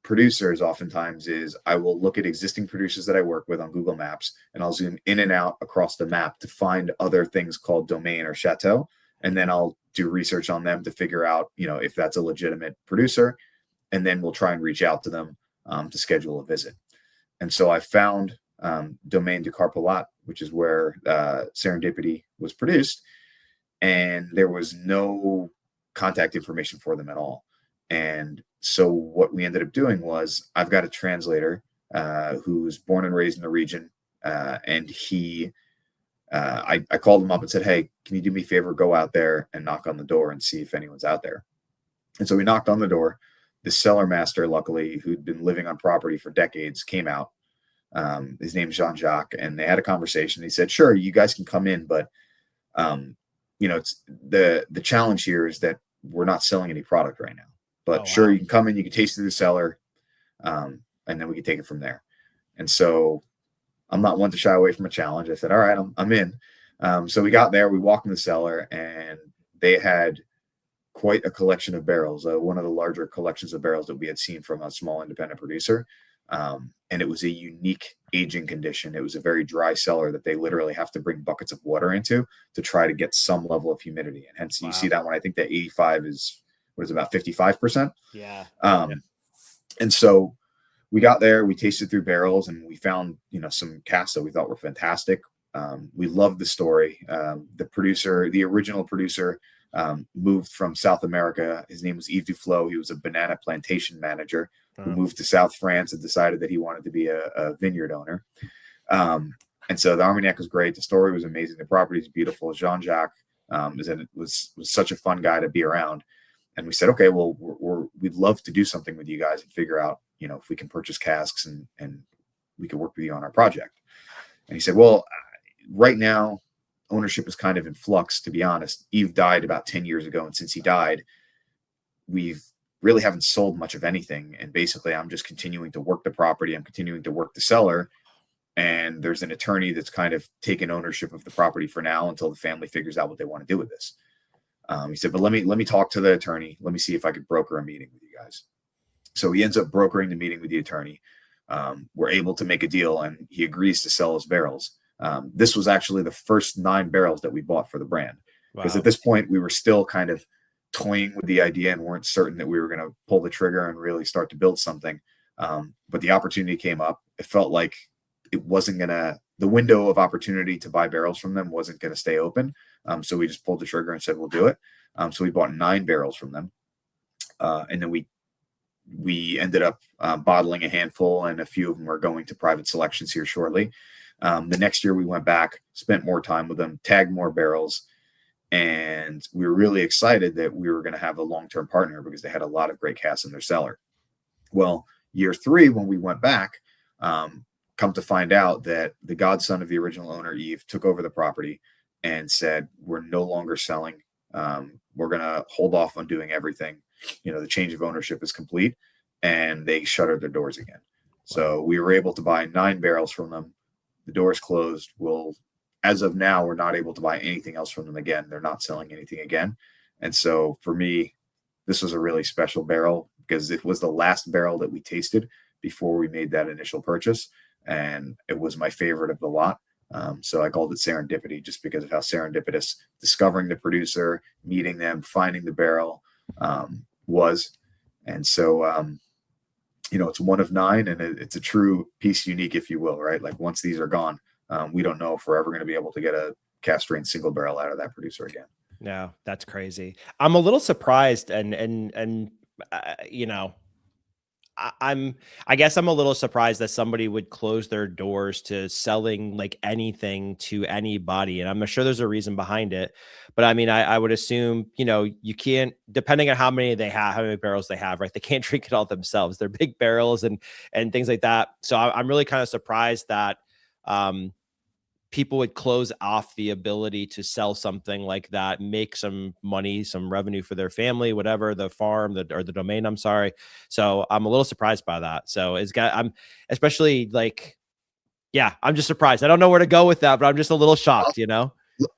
producers oftentimes is I will look at existing producers that I work with on Google Maps, and I'll zoom in and out across the map to find other things called domain or chateau. And then I'll do research on them to figure out, if that's a legitimate producer. And then we'll try and reach out to them to schedule a visit. And so I found Domaine du Carpelat, which is where Serendipity was produced. And there was no contact information for them at all. And so what we ended up doing was, I've got a translator who's born and raised in the region. And I called him up and said, hey, can you do me a favor? Go out there and knock on the door and see if anyone's out there. And so we knocked on the door. The cellar master, luckily, who'd been living on property for decades, came out. His name's Jean-Jacques, and they had a conversation. He said, sure, you guys can come in, but it's the challenge here is that we're not selling any product right now. But sure, you can come in, you can taste through the cellar, and then we can take it from there. And so I'm not one to shy away from a challenge. I said, all right, I'm in. So we got there, we walked in the cellar, and they had quite a collection of barrels, one of the larger collections of barrels that we had seen from a small independent producer. And it was a unique aging condition. It was a very dry cellar that they literally have to bring buckets of water into to try to get some level of humidity. And hence you see that one, I think that 85 is, about 55%. Yeah. And so we got there, we tasted through barrels, and we found, some casks that we thought were fantastic. We loved the story. The original producer, moved from South America. His name was Yves Duflo. He was a banana plantation manager who moved to South France and decided that he wanted to be a vineyard owner. And so the Armagnac was great. The story was amazing. The property is beautiful. Jean-Jacques was such a fun guy to be around. And we said, okay, well, we'd love to do something with you guys and figure out, if we can purchase casks and we could work with you on our project. And he said, well, right now, ownership is kind of in flux, to be honest. Yves died about 10 years ago. And since he died, we've really haven't sold much of anything. And basically, I'm just continuing to work the property. I'm continuing to work the cellar. And there's an attorney that's kind of taken ownership of the property for now until the family figures out what they want to do with this. He said, but let me talk to the attorney. Let me see if I could broker a meeting with you guys. So he ends up brokering the meeting with the attorney. We're able to make a deal, and he agrees to sell us barrels. This was actually the first 9 barrels that we bought for the brand, because at this point we were still kind of toying with the idea and weren't certain that we were going to pull the trigger and really start to build something. But the opportunity came up. It felt like it wasn't the window of opportunity to buy barrels from them wasn't going to stay open. So we just pulled the trigger and said, we'll do it. So we bought 9 barrels from them. And then we ended up bottling a handful, and a few of them are going to private selections here shortly. The next year we went back, spent more time with them, tagged more barrels, and we were really excited that we were going to have a long-term partner because they had a lot of great casks in their cellar. Well, year 3, when we went back, come to find out that the godson of the original owner, Yves, took over the property and said, we're no longer selling. We're going to hold off on doing everything. The change of ownership is complete, and they shuttered their doors again. So we were able to buy 9 barrels from them. The doors closed. As of now, we're not able to buy anything else from them again. They're not selling anything again. And so for me, this was a really special barrel because it was the last barrel that we tasted before we made that initial purchase. And it was my favorite of the lot. So I called it Serendipity just because of how serendipitous discovering the producer, meeting them, finding the barrel was. And so, it's one of 9, and it's a true piece unique, if you will, right? Like once these are gone, we don't know if we're ever going to be able to get a cast strain single barrel out of that producer again. No, that's crazy. I'm a little surprised, and I guess I'm a little surprised that somebody would close their doors to selling like anything to anybody. And I'm sure there's a reason behind it, but I mean, I would assume, you can't, depending on how many barrels they have, right? They can't drink it all themselves. They're big barrels and things like that. So I'm really kind of surprised that, people would close off the ability to sell something like that, make some money, some revenue for their family, whatever, the farm, or the domain, I'm sorry. So I'm a little surprised by that. So I'm especially I'm just surprised. I don't know where to go with that, but I'm just a little shocked,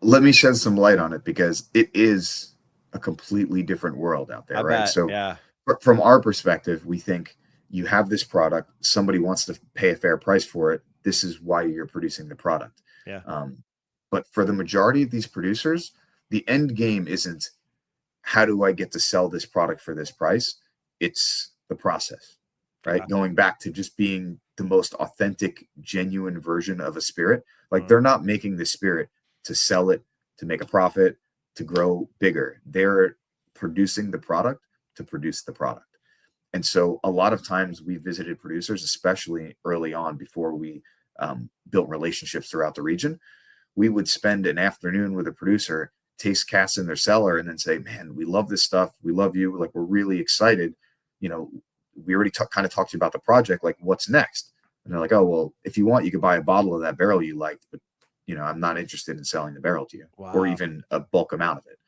Let me shed some light on it, because it is a completely different world out there, I right? bet. So Yeah. from our perspective, we think you have this product, somebody wants to pay a fair price for it. This is why you're producing the product. Yeah. But for the majority of these producers, the end game isn't how do I get to sell this product for this price? It's the process, right? Yeah. Going back to just being the most authentic, genuine version of a spirit. Like, Mhm. they're not making the spirit to sell it, to make a profit, to grow bigger. They're producing the product to produce the product. And so a lot of times we visited producers, especially early on before we built relationships throughout the region. We would spend an afternoon with a producer, taste casts in their cellar, and then say, man, we love this stuff. We love you. Like, we're really excited. You know, we already kind of talked to you about the project. Like, what's next? And they're like, oh, well, if you want, you could buy a bottle of that barrel you liked, but, you know, I'm not interested in selling the barrel to you, or Wow. even a bulk amount of it.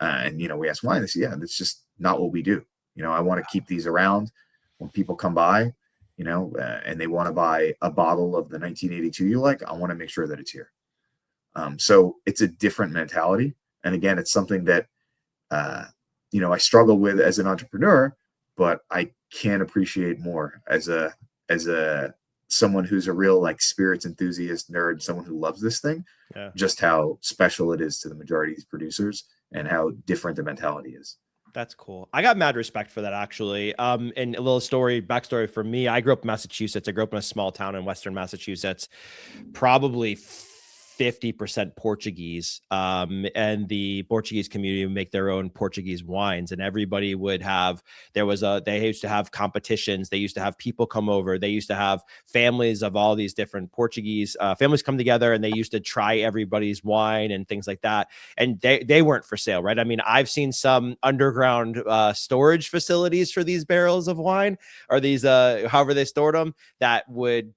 And, you know, we asked why. They said, yeah, that's just not what we do. You know, I want to keep these around when people come by, you know, and they want to buy a bottle of the 1982 you like. I want to make sure that it's here. So it's a different mentality. And again, it's something that, you know, I struggle with as an entrepreneur, but I can appreciate more as a someone who's a real like spirits enthusiast, nerd, someone who loves this thing, Yeah. just how special it is to the majority of these producers and how different the mentality is. That's cool. I got mad respect for that, actually. And a little backstory for me. I grew up in Massachusetts. I grew up in a small town in Western Massachusetts, probably 50% Portuguese. And the Portuguese community would make their own Portuguese wines, and everybody would have, they used to have competitions. They used to have people come over. They used to have families of all these different Portuguese families come together, and they used to try everybody's wine and things like that. And they weren't for sale, right? I mean, I've seen some underground storage facilities for these barrels of wine, or these however they stored them, that would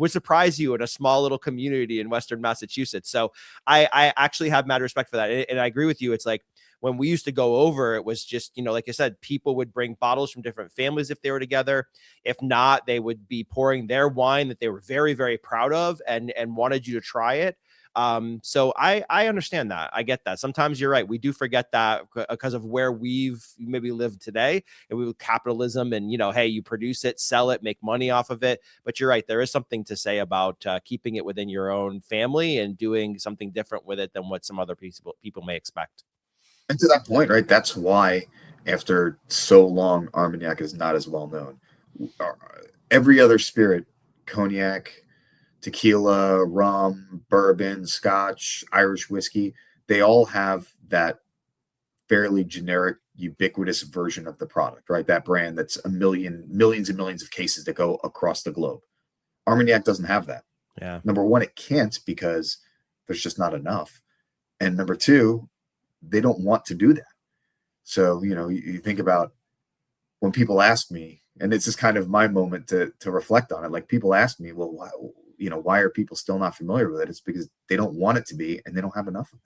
surprise you in a small little community in Western Massachusetts. So I actually have mad respect for that. And I agree with you. It's like, when we used to go over, it was just, you know, like I said, people would bring bottles from different families if they were together. If not, they would be pouring their wine that they were very, very proud of, and wanted you to try it. So I understand that. I get that. Sometimes you're right. We do forget that because of where we've maybe lived today, and we with capitalism, and, you know, hey, you produce it, sell it, make money off of it. But you're right. There is something to say about keeping it within your own family and doing something different with it than what some other people may expect. And to that point, right, that's why after so long, Armagnac is not as well known. Every other spirit, cognac, tequila, rum, bourbon, scotch, Irish whiskey, they all have that fairly generic, ubiquitous version of the product, right? That brand that's millions and millions of cases that go across the globe. Armagnac doesn't have that. Yeah. Number one, it can't, because there's just not enough. And number two, they don't want to do that. So, you know, you think about when people ask me, and this is kind of my moment to reflect on it. Like, people ask me, well, why are people still not familiar with it? It's because they don't want it to be, and they don't have enough of it.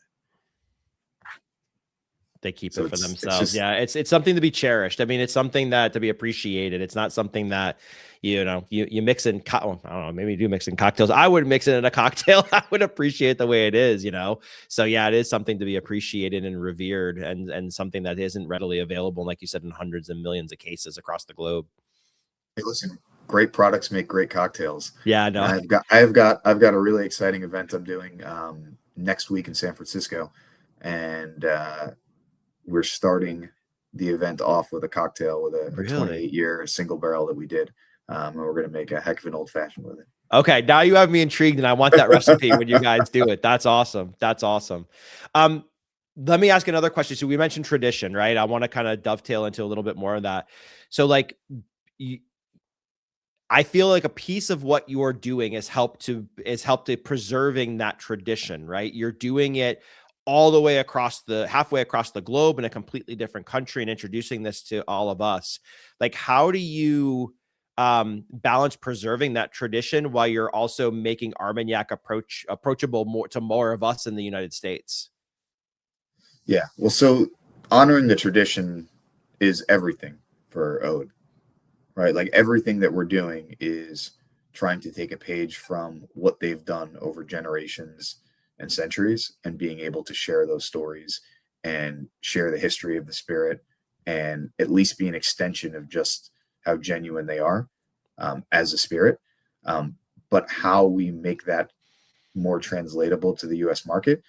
They keep So it for it's themselves. just, Yeah, it's something to be cherished. I mean, it's something that to be appreciated. It's not something that, you know, you mix in. I don't know. Maybe you do mix in cocktails. I would mix it in a cocktail. I would appreciate the way it is, you know. So yeah, it is something to be appreciated and revered, and something that isn't readily available, like you said, in hundreds and millions of cases across the globe. hey, listen, great products make great cocktails. Yeah, And no. I've got a really exciting event I'm doing next week in San Francisco, and we're starting the event off with a cocktail with a Really? 28-year single barrel that we did. And we're going to make a heck of an old fashioned with it. Okay, now you have me intrigued, and I want that recipe when you guys do it. That's awesome. That's awesome. Let me ask another question. So we mentioned tradition, right? I want to kind of dovetail into a little bit more of that. So, like, I feel like a piece of what you're doing is help to preserving that tradition, right? You're doing it all the way halfway across the globe in a completely different country, and introducing this to all of us. Like, how do you balance preserving that tradition while you're also making Armagnac approachable more of us in the United States? Yeah. Well, so honoring the tradition is everything for Oade, right? Like, everything that we're doing is trying to take a page from what they've done over generations and centuries, and being able to share those stories and share the history of the spirit, and at least be an extension of just how genuine they are as a spirit. But how we make that more translatable to the US market.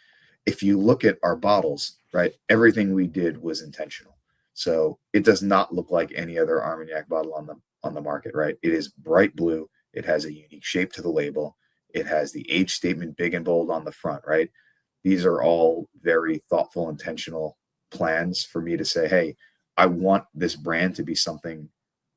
If you look at our bottles, right, everything we did was intentional. So it does not look like any other Armagnac bottle on the market, right? It is bright blue. It has a unique shape to the label. It has the age statement big and bold on the front, right? These are all very thoughtful, intentional plans for me to say, hey, I want this brand to be something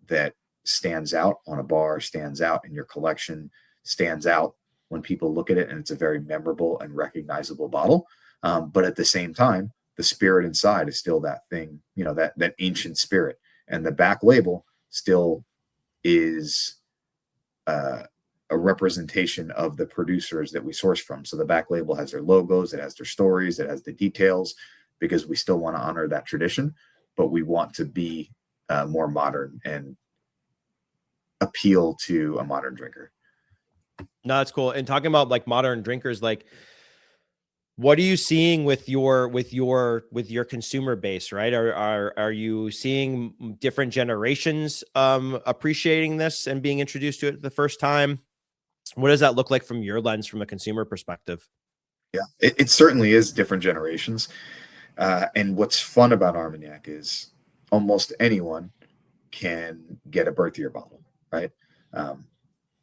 that stands out on a bar, stands out in your collection, stands out when people look at it, and it's a very memorable and recognizable bottle. But at the same time, the spirit inside is still that thing, you know, that ancient spirit. And the back label still is a representation of the producers that we source from. So the back label has their logos, it has their stories, it has the details, because we still want to honor that tradition, but we want to be more modern and appeal to a modern drinker. No, that's cool. And talking about like modern drinkers, like what are you seeing with your consumer base, right? Are you seeing different generations appreciating this and being introduced to it the first time? What does that look like from your lens, from a consumer perspective? Yeah, it certainly is different generations. And what's fun about Armagnac is almost anyone can get a birth year bottle, right?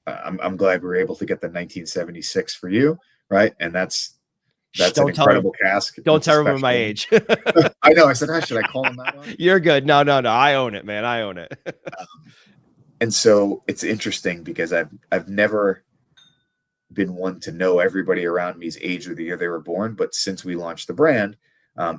I'm glad we were able to get the 1976 for you, right? And that's an incredible cask. Don't tell him my age. I know. I said, should I call him that one? You're good. No. I own it, man. I own it. And so it's interesting because I've never been one to know everybody around me's age or the year they were born. But since we launched the brand,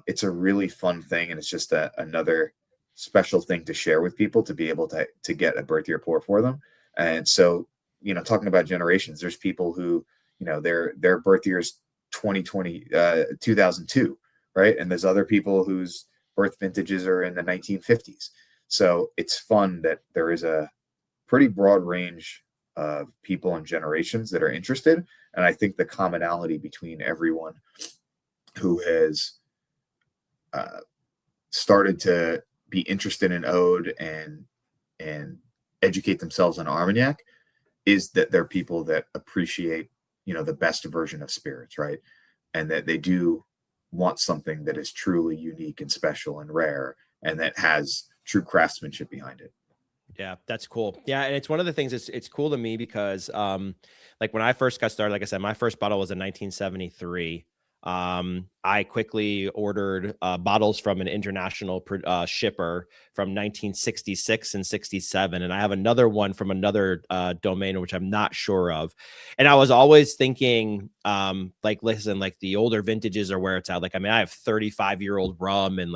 it's a really fun thing. And it's just another special thing to share with people, to be able to get a birth year pour for them. And so, you know, talking about generations, there's people who, you know, their birth year is 2002, right? And there's other people whose birth vintages are in the 1950s. So it's fun that there is a pretty broad range of people and generations that are interested. And I think the commonality between everyone who has started to be interested in Oade and educate themselves on Armagnac is that they're people that appreciate, you know, the best version of spirits, right? And that they do want something that is truly unique and special and rare, and that has true craftsmanship behind it. Yeah, that's cool. Yeah, and it's one of the things it's cool to me because like when I first got started, like I said, my first bottle was in 1973. I quickly ordered bottles from an international shipper from 1966 and 67. And I have another one from another domain, which I'm not sure of. And I was always thinking, like, listen, like the older vintages are where it's at. Like, I mean, I have 35-year-old rum and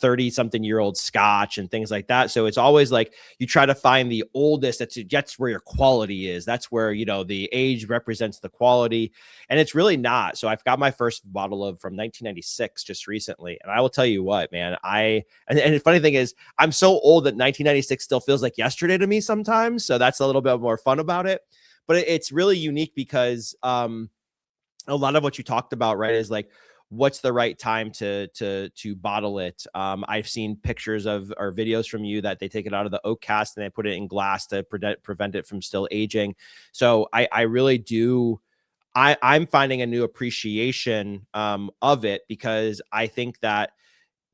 30-something-year-old scotch and things like that. So it's always like you try to find the oldest. That's where your quality is. That's where, you know, the age represents the quality, and it's really not. So I've got my first bottle from 1996 just recently, and I will tell you what, man, and the funny thing is I'm so old that 1996 still feels like yesterday to me sometimes. So that's a little bit more fun about it, but it's really unique because a lot of what you talked about, right, is like, what's the right time to bottle it? I've seen pictures of or videos from you that they take it out of the oak cast and they put it in glass to prevent it from still aging. So I really do. I'm finding a new appreciation of it, because I think that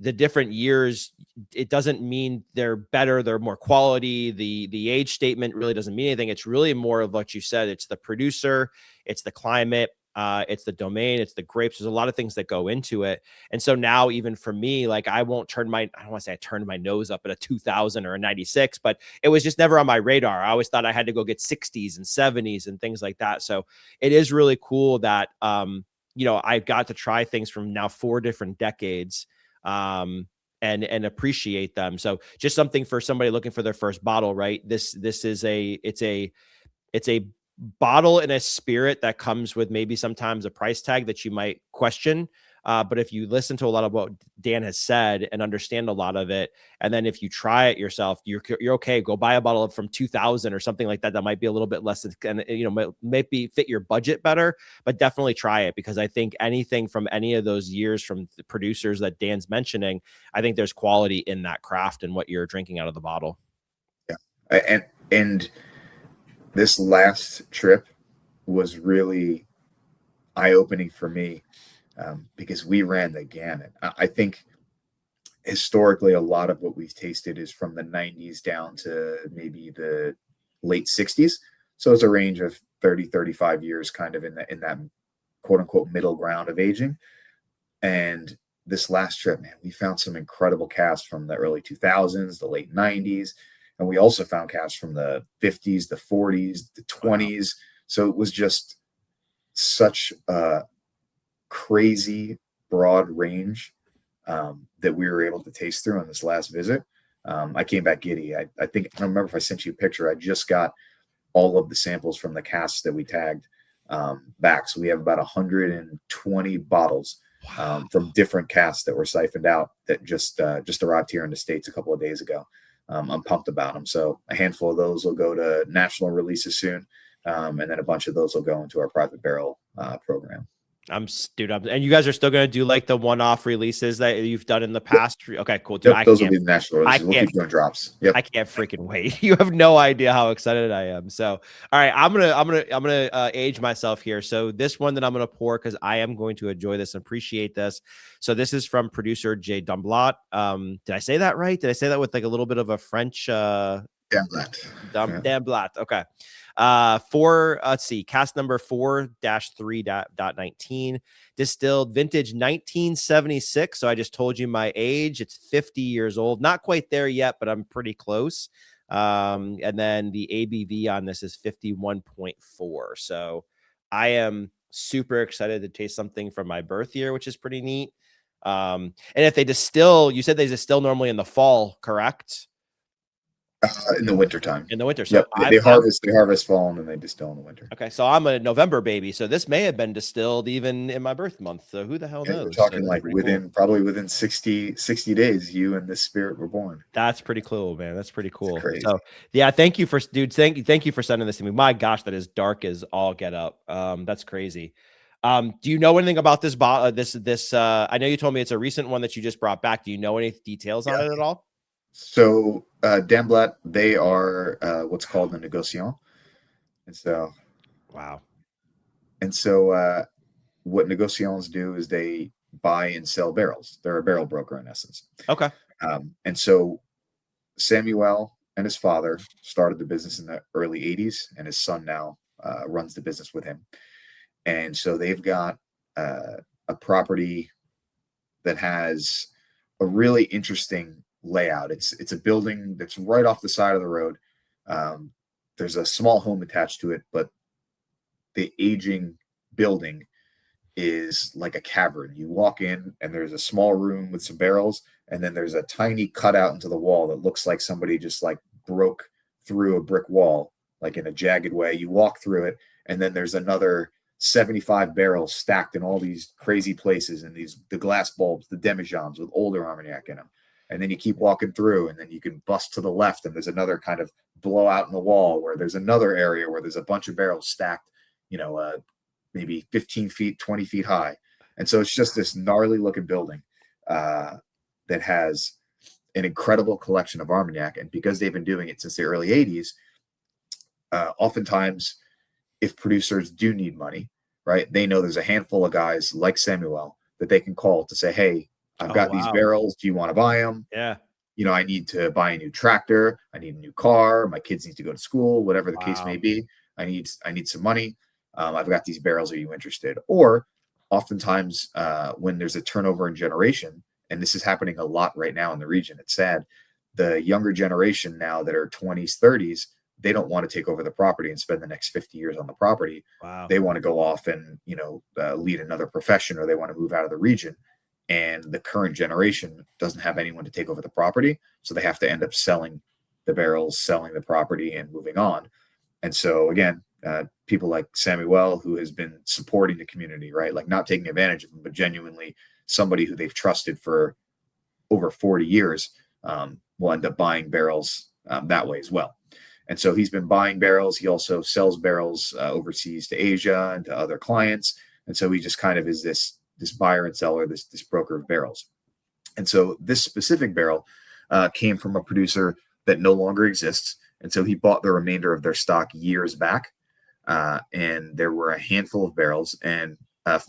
the different years, it doesn't mean they're better, they're more quality. The age statement really doesn't mean anything. It's really more of what you said. It's the producer, it's the climate, it's the domain, it's the grapes. There's a lot of things that go into it. And so now, even for me, like I don't want to say I turned my nose up at a 2000 or a 96, but it was just never on my radar. I always thought I had to go get 60s and 70s and things like that. So it is really cool that, you know, I've got to try things from now 4 different decades, and appreciate them. So just something for somebody looking for their first bottle, right? This is it's a bottle and a spirit that comes with maybe sometimes a price tag that you might question. But if you listen to a lot of what Dan has said and understand a lot of it, and then if you try it yourself, you're okay. Go buy a bottle from 2000 or something like that. That might be a little bit less, and maybe fit your budget better, but definitely try it, because I think anything from any of those years from the producers that Dan's mentioning, I think there's quality in that craft and what you're drinking out of the bottle. Yeah. And this last trip was really eye-opening for me, because we ran the gamut. I think historically a lot of what we've tasted is from the 90s down to maybe the late 60s. So it's a range of 30, 35 years kind of in that quote unquote middle ground of aging. And this last trip, man, we found some incredible casks from the early 2000s, the late 90s. And we also found casks from the 50s, the 40s, the 20s. Wow. So it was just such a crazy broad range that we were able to taste through on this last visit. I came back giddy. I think, I don't remember if I sent you a picture. I just got all of the samples from the casks that we tagged back. So we have about 120 bottles from different casks that were siphoned out that just arrived here in the States a couple of days ago. I'm pumped about them. So a handful of those will go to national releases soon. And then a bunch of those will go into our private barrel program. And you guys are still going to do like the one-off releases that you've done in the past? Okay, cool. Dude, yep, those will be the national releases. We'll keep doing drops. Yep. I can't freaking wait. You have no idea how excited I am. So, all right, I'm gonna age myself here. So this one that I'm gonna pour, because I am going to enjoy this and appreciate this. So this is from producer Jay Dumblat. Did I say that right? Did I say that with like a little bit of a French? Dumblat. Dumblat. Okay. Let's see, cast number 4-3.19, distilled vintage 1976. So I just told you my age. It's 50 years old. Not quite there yet, but I'm pretty close. And then the ABV on this is 51.4. So I am super excited to taste something from my birth year, which is pretty neat. And if they distill, you said they distill normally in the fall, correct? In the wintertime. In the winter. So yep. They harvest fall and then they distill in the winter. Okay. So I'm a November baby. So this may have been distilled even in my birth month. So who the hell knows? We're talking like probably within 60 days, you and this spirit were born. That's pretty cool, man. That's pretty cool. That's crazy. So yeah, thank you for thank you for sending this to me. My gosh, that is dark as all get up. That's crazy. Do you know anything about this bottle? I know you told me it's a recent one that you just brought back. Do you know any details on it at all? So Dumblat, they are what's called a négociant. And so wow. And so what négociants do is they buy and sell barrels. They're a barrel broker in essence. Okay. And so Samuel and his father started the business in the early 80s, and his son now runs the business with him. And so they've got a property that has a really interesting layout. It's a building that's right off the side of the road. There's a small home attached to it, but the aging building is like a cavern. You walk in and there's a small room with some barrels, and then there's a tiny cutout into the wall that looks like somebody just like broke through a brick wall, like in a jagged way. You walk through it, and then there's another 75 barrels stacked in all these crazy places, and the glass bulbs, the demijohns with older Armagnac in them. And then you keep walking through, and then you can bust to the left, and there's another kind of blowout in the wall where there's another area where there's a bunch of barrels stacked, maybe 15 feet, 20 feet high. And so it's just this gnarly looking building that has an incredible collection of Armagnac. And because they've been doing it since the early 80s, oftentimes if producers do need money, right, they know there's a handful of guys like Samuel that they can call to say, hey, I've got these barrels. Do you want to buy them? Yeah. I need to buy a new tractor. I need a new car. My kids need to go to school, whatever the case may be. I need some money. I've got these barrels. Are you interested? Or oftentimes when there's a turnover in generation, and this is happening a lot right now in the region, it's sad. The younger generation now that are 20s, 30s, they don't want to take over the property and spend the next 50 years on the property. Wow. They want to go off and, lead another profession, or they want to move out of the region. And the current generation doesn't have anyone to take over the property. So they have to end up selling the barrels, selling the property, and moving on. And so, again, people like Samuel, who has been supporting the community, right? Like not taking advantage of them, but genuinely somebody who they've trusted for over 40 years will end up buying barrels that way as well. And so he's been buying barrels. He also sells barrels overseas to Asia and to other clients. And so he just kind of is this buyer and seller, this broker of barrels. And so this specific barrel came from a producer that no longer exists. And so he bought the remainder of their stock years back. And there were a handful of barrels. And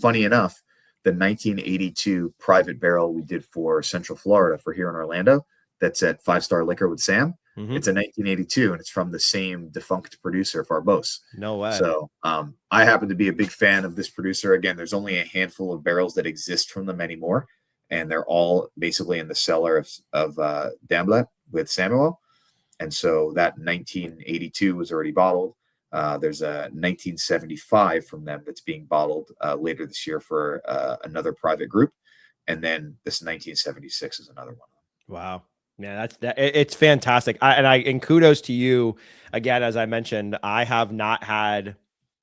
funny enough, the 1982 private barrel we did for Central Florida for here in Orlando, that's at 5 Star Liquor with Sam. Mm-hmm. It's a 1982, and it's from the same defunct producer, Farbos. No way. So I happen to be a big fan of this producer. Again, there's only a handful of barrels that exist from them anymore, and they're all basically in the cellar of Damblet with Samuel. And so that 1982 was already bottled. There's a 1975 from them that's being bottled later this year for another private group. And then this 1976 is another one. Wow. Yeah, it's fantastic. And kudos to you again. As I mentioned, I have not had,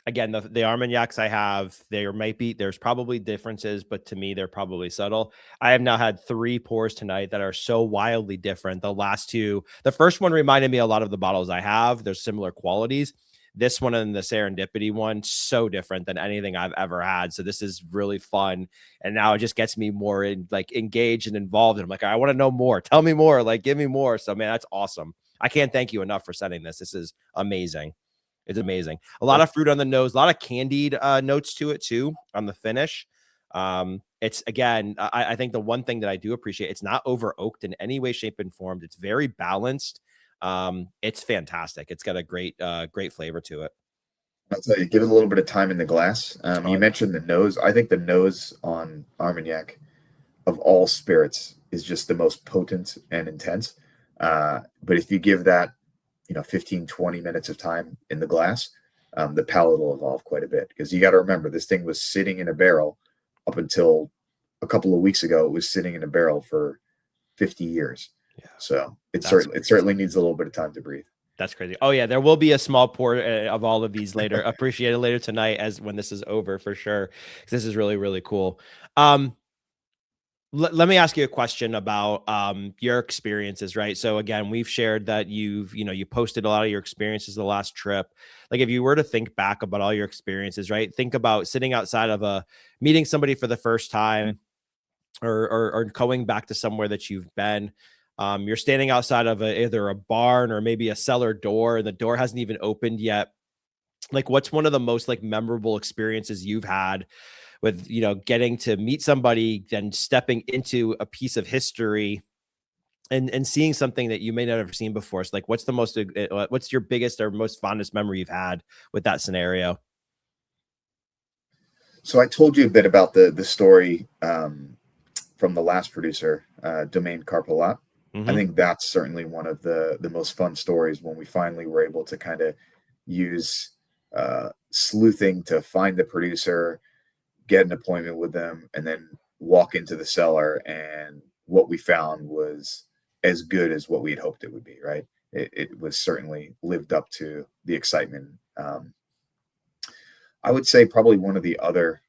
again, the Armagnacs I have, there's probably differences, but to me, they're probably subtle. I have now had 3 pours tonight that are so wildly different. The last 2, the first one reminded me a lot of the bottles I have. There's similar qualities. This one and the Serendipity one, so different than anything I've ever had. So this is really fun. And now it just gets me more engaged and involved. And I'm like, I want to know more. Tell me more. Like, give me more. So, man, that's awesome. I can't thank you enough for sending this. This is amazing. It's amazing. A lot of fruit on the nose, a lot of candied notes to it too on the finish. It's, again, I think the one thing that I do appreciate, it's not over oaked in any way, shape, and form. It's very balanced. It's fantastic. It's got a great flavor to it. I'll tell you, give it a little bit of time in the glass. You mentioned the nose. I think the nose on Armagnac of all spirits is just the most potent and intense. But if you give that, 15, 20 minutes of time in the glass, the palate will evolve quite a bit, because you got to remember, this thing was sitting in a barrel up until a couple of weeks ago. It was sitting in a barrel for 50 years. Yeah. So it certainly needs a little bit of time to breathe. That's crazy. Oh yeah, there will be a small pour of all of these later. Appreciate it later tonight, as when this is over, for sure. This is really, really cool. Let me ask you a question about your experiences, right? So again, we've shared that you posted a lot of your experiences the last trip. Like, if you were to think back about all your experiences, right? Think about sitting outside of meeting somebody for the first time, or going back to somewhere that you've been. You're standing outside of either a barn or maybe a cellar door, and the door hasn't even opened yet. Like, what's one of the most memorable experiences you've had with, getting to meet somebody, then stepping into a piece of history and seeing something that you may not have seen before? So what's your biggest or most fondest memory you've had with that scenario? So I told you a bit about the story from the last producer, Domaine Carpolat. Mm-hmm. I think that's certainly one of the most fun stories, when we finally were able to kind of use sleuthing to find the producer, get an appointment with them, and then walk into the cellar. And what we found was as good as what we had hoped it would be, right? It was certainly lived up to the excitement. I would say probably one of the other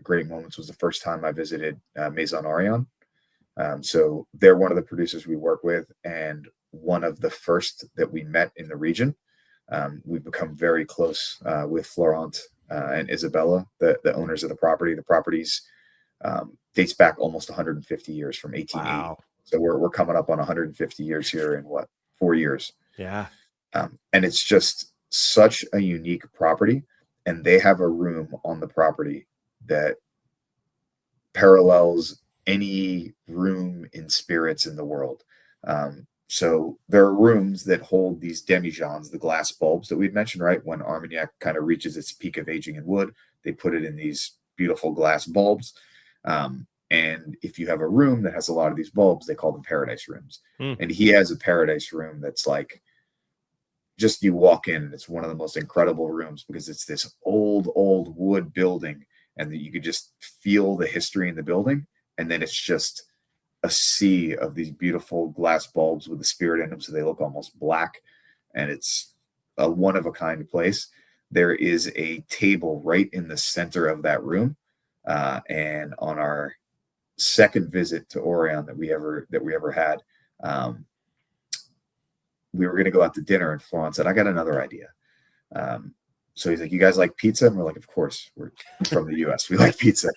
great moments was the first time I visited Maison Orion. So they're one of the producers we work with, and one of the first that we met in the region. We've become very close with Florent and Isabella, the owners of the property. The properties dates back almost 150 years, from 1880. Wow. So we're coming up on 150 years here in 4 years? Yeah. And it's just such a unique property, and they have a room on the property that parallels any room in spirits in the world. So there are rooms that hold these demijohns, the glass bulbs that we'd mentioned, right? When Armagnac kind of reaches its peak of aging in wood, they put it in these beautiful glass bulbs. And if you have a room that has a lot of these bulbs, they call them paradise rooms. And he has a paradise room that's like, just you walk in and it's one of the most incredible rooms, because it's this old wood building, and you could just feel the history in the building. And then it's just a sea of these beautiful glass bulbs with the spirit in them, so they look almost black. And it's a one-of-a-kind place. There is a table right in the center of that room. And on our second visit to Orion that we ever had, we were going to go out to dinner, and Florent said, I got another idea. So he's like, you guys like pizza? And we're like, of course, we're from the US. We like pizza.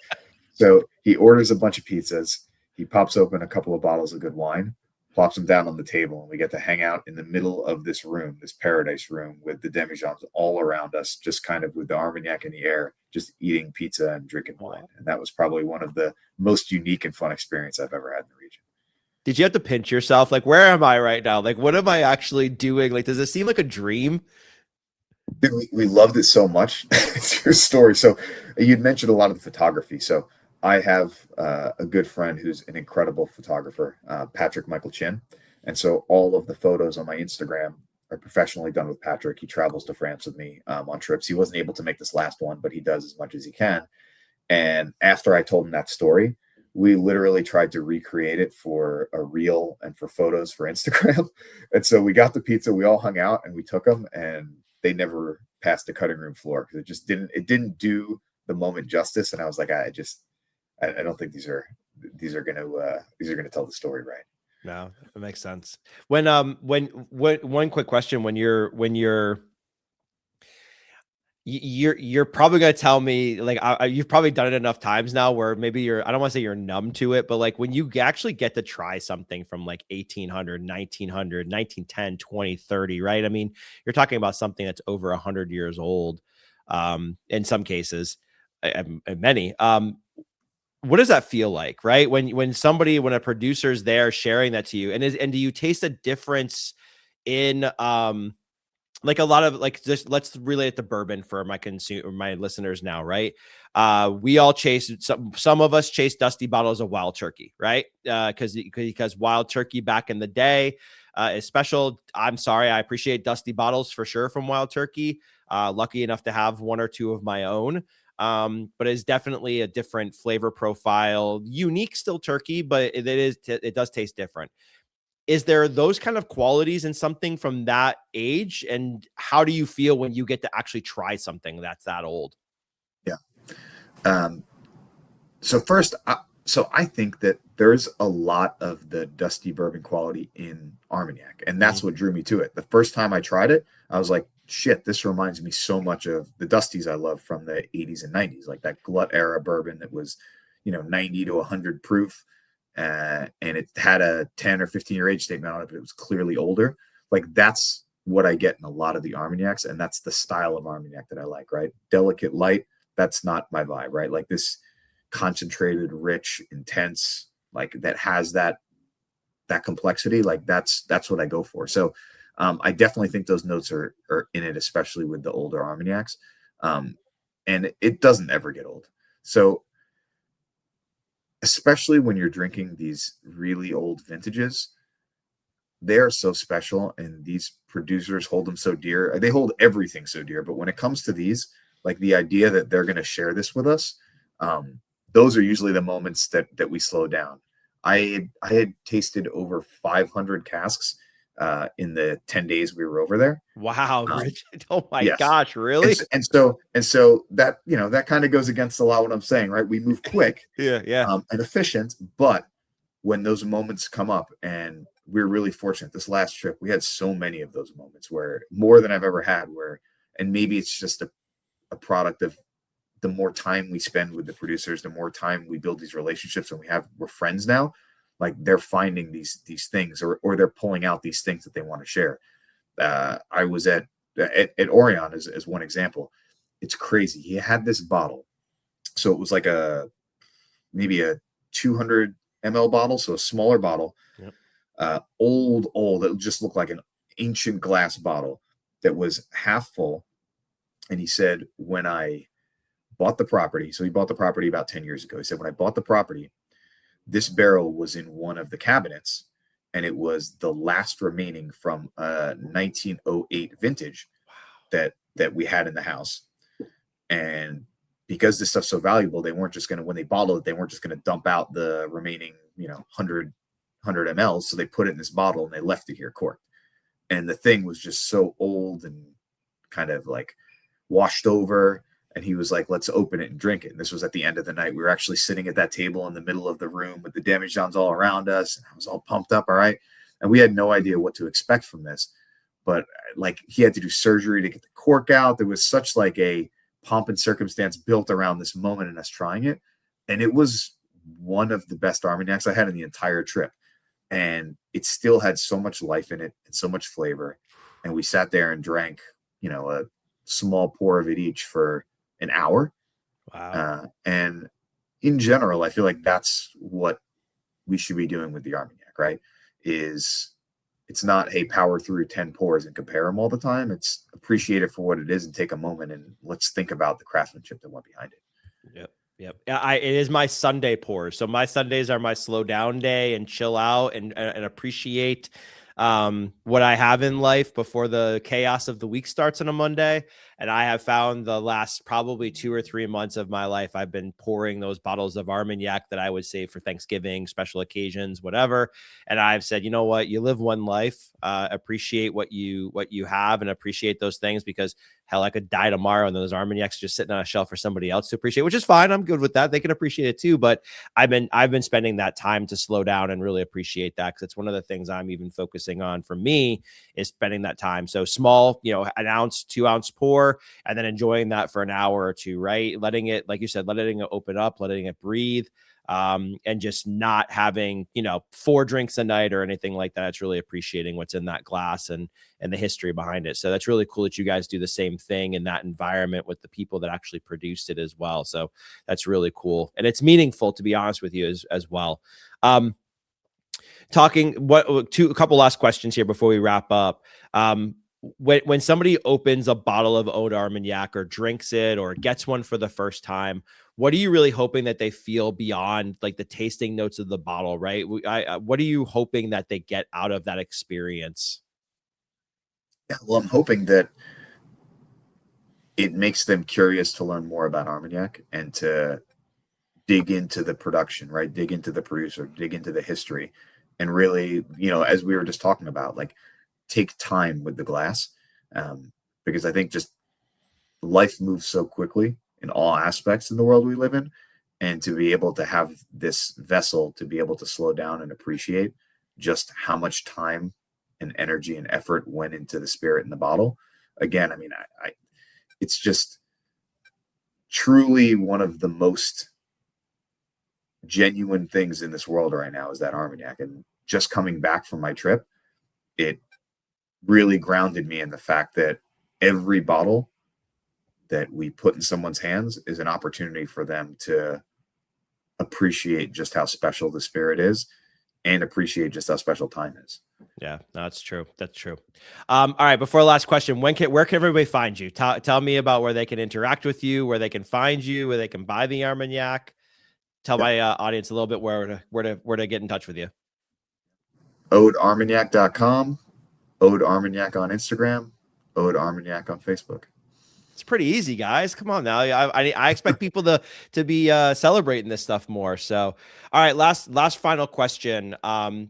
So he orders a bunch of pizzas. He pops open a couple of bottles of good wine, plops them down on the table, and we get to hang out in the middle of this room, this paradise room, with the demijohns all around us, just kind of with the Armagnac in the air, just eating pizza and drinking wine. And that was probably one of the most unique and fun experience I've ever had in the region. Did you have to pinch yourself? Like, where am I right now? Like, what am I actually doing? Like, does it seem like a dream? Dude, we loved it so much. It's your story. So you'd mentioned a lot of the photography. So I have a good friend who's an incredible photographer, Patrick Michael Chin. And so all of the photos on my Instagram are professionally done with Patrick. He travels to France with me on trips. He wasn't able to make this last one, but he does as much as he can. And after I told him that story, we literally tried to recreate it for a reel and for photos for Instagram. And so we got the pizza, we all hung out, and we took them, and they never passed the cutting room floor because it didn't do the moment justice. And I was like, I don't think these are gonna tell the story right. No, it makes sense. When one quick question, when you're probably going to tell me, like, you've probably done it enough times now where maybe I don't want to say you're numb to it, but like when you actually get to try something from like 1800, 1900, 1910, 20, 30, right? I mean, you're talking about something that's over 100 years old, in some cases, and many. What does that feel like, right? When a producer's there sharing that to you, and do you taste a difference in, like a lot of, like, just let's relate it to bourbon for my listeners now, right? We all some of us chase dusty bottles of Wild Turkey, right? Because Wild Turkey back in the day is special. I'm sorry, I appreciate dusty bottles for sure from Wild Turkey. Lucky enough to have one or two of my own. But it's definitely a different flavor profile, unique still turkey, but it does taste different. Is there those kind of qualities in something from that age? And how do you feel when you get to actually try something that's that old? Yeah. So first, I think that there's a lot of the dusty bourbon quality in Armagnac, and that's what drew me to it. The first time I tried it, I was like, shit, this reminds me so much of the dusties I love from the 80s and 90s, like that glut era bourbon that was, 90 to 100 proof. And it had a 10 or 15-year age statement on it, but it was clearly older. Like, that's what I get in a lot of the Armagnacs, and that's the style of Armagnac that I like, right? Delicate, light, that's not my vibe, right? Like this concentrated, rich, intense, like that has that complexity, like that's what I go for. So I definitely think those notes are in it, especially with the older Armagnacs. And it doesn't ever get old. So especially when you're drinking these really old vintages, they are so special, and these producers hold them so dear. They hold everything so dear, but when it comes to these, like the idea that they're going to share this with us, those are usually the moments that we slow down. I had tasted over 500 casks in the 10 days we were over there. Wow, Richard. Oh my yes. gosh, really? And so that, that kind of goes against a lot what I'm saying, right? We move quick and efficient, but when those moments come up, and we're really fortunate this last trip, we had so many of those moments, where more than I've ever had, and maybe it's just a product of the more time we spend with the producers, the more time we build these relationships, and we're friends now. Like, they're finding these things, or they're pulling out these things that they want to share. I was at Orion as one example. It's crazy. He had this bottle. So it was like maybe a 200 ml bottle. So a smaller bottle, old, it just looked like an ancient glass bottle that was half full. And he said, when I bought the property, so he bought the property about 10 years ago. He said, when I bought the property, this barrel was in one of the cabinets, and it was the last remaining from a 1908 vintage that we had in the house. And because this stuff's so valuable, they weren't just going to, when they bottled it, they weren't just going to dump out the remaining, 100 mLs. So they put it in this bottle and they left it here corked. And the thing was just so old and kind of like washed over. And he was like, let's open it and drink it. And this was at the end of the night. We were actually sitting at that table in the middle of the room with the damage zones all around us. And I was all pumped up. All right. And we had no idea what to expect from this. But like, he had to do surgery to get the cork out. There was such like a pomp and circumstance built around this moment and us trying it. And it was one of the best Armagnacs I had in the entire trip. And it still had so much life in it and so much flavor. And we sat there and drank, a small pour of it each for an hour. Wow. And in general, I feel like that's what we should be doing with the Armagnac, right? It's not, hey, power through 10 pours and compare them all the time. It's appreciate it for what it is and take a moment and let's think about the craftsmanship that went behind it. Yep. Yep. It is my Sunday pour. So my Sundays are my slow down day and chill out and appreciate what I have in life before the chaos of the week starts on a Monday. And I have found the last probably 2 or 3 months of my life, I've been pouring those bottles of Armagnac that I would save for Thanksgiving, special occasions, whatever. And I've said, you know what, you live one life, appreciate what you have and appreciate those things, because hell, I could die tomorrow and those Armagnacs just sitting on a shelf for somebody else to appreciate, which is fine. I'm good with that. They can appreciate it too. But I've been spending that time to slow down and really appreciate that, because it's one of the things I'm even focusing on for me is spending that time. So small, an ounce, 2 ounce pour, and then enjoying that for an hour or two, right? Letting it, like you said, letting it open up, letting it breathe. And just not having, 4 drinks a night or anything like that. It's really appreciating what's in that glass and the history behind it. So that's really cool that you guys do the same thing in that environment with the people that actually produced it as well. So that's really cool. And it's meaningful, to be honest with you, as well. A couple last questions here before we wrap up. When somebody opens a bottle of Oade Armagnac or drinks it or gets one for the first time, what are you really hoping that they feel beyond like the tasting notes of the bottle, right? What are you hoping that they get out of that experience? Yeah, well, I'm hoping that it makes them curious to learn more about Armagnac and to dig into the production, right? Dig into the producer, dig into the history, and really, as we were just talking about, like, take time with the glass, because I think just life moves so quickly in all aspects of the world we live in, and to be able to have this vessel to be able to slow down and appreciate just how much time and energy and effort went into the spirit in the bottle. Again, I mean, it's just truly one of the most genuine things in this world right now is that Armagnac. And just coming back from my trip, it really grounded me in the fact that every bottle that we put in someone's hands is an opportunity for them to appreciate just how special the spirit is and appreciate just how special time is. Yeah, no, that's true. That's true. All right. Before the last question, where can everybody find you? Tell me about where they can interact with you, where they can find you, where they can buy the Armagnac. Tell my audience a little bit where to get in touch with you. OadeArmagnac.com, Oade Armagnac on Instagram, Oade Armagnac on Facebook. It's pretty easy, guys. Come on now. I expect people to be celebrating this stuff more. So, all right, last final question.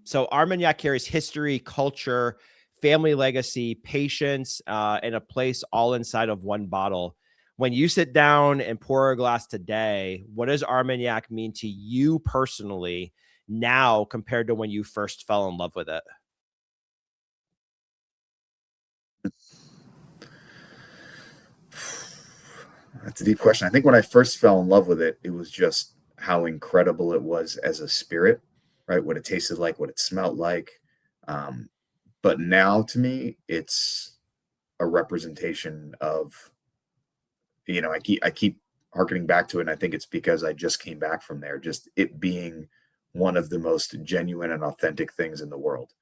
So Armagnac carries history, culture, family legacy, patience, and a place all inside of one bottle. When you sit down and pour a glass today, what does Armagnac mean to you personally now compared to when you first fell in love with it? That's a deep question. I think when I first fell in love with it, it was just how incredible it was as a spirit, right? What it tasted like, what it smelled like. But now to me, it's a representation of, I keep harkening back to it. And I think it's because I just came back from there, just it being one of the most genuine and authentic things in the world.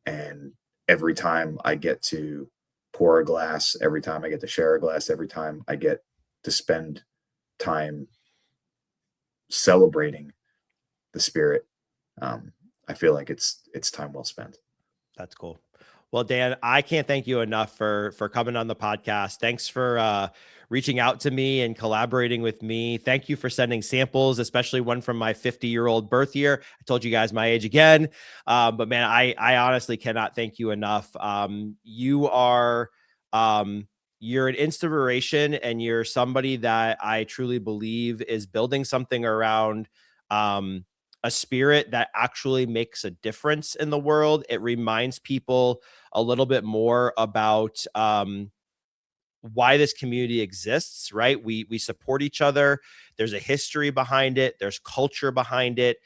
And every time I get to pour a glass, every time I get to share a glass, every time I get to spend time celebrating the spirit, I feel like it's time well spent. That's cool. Well, Dan, I can't thank you enough for coming on the podcast. Thanks for reaching out to me and collaborating with me. Thank you for sending samples, especially one from my 50-year-old birth year. I told you guys my age again. But man, I honestly cannot thank you enough. You are you're an inspiration, and you're somebody that I truly believe is building something around a spirit that actually makes a difference in the world. It reminds people a little bit more about why this community exists, right? We support each other. There's a history behind it. There's culture behind it.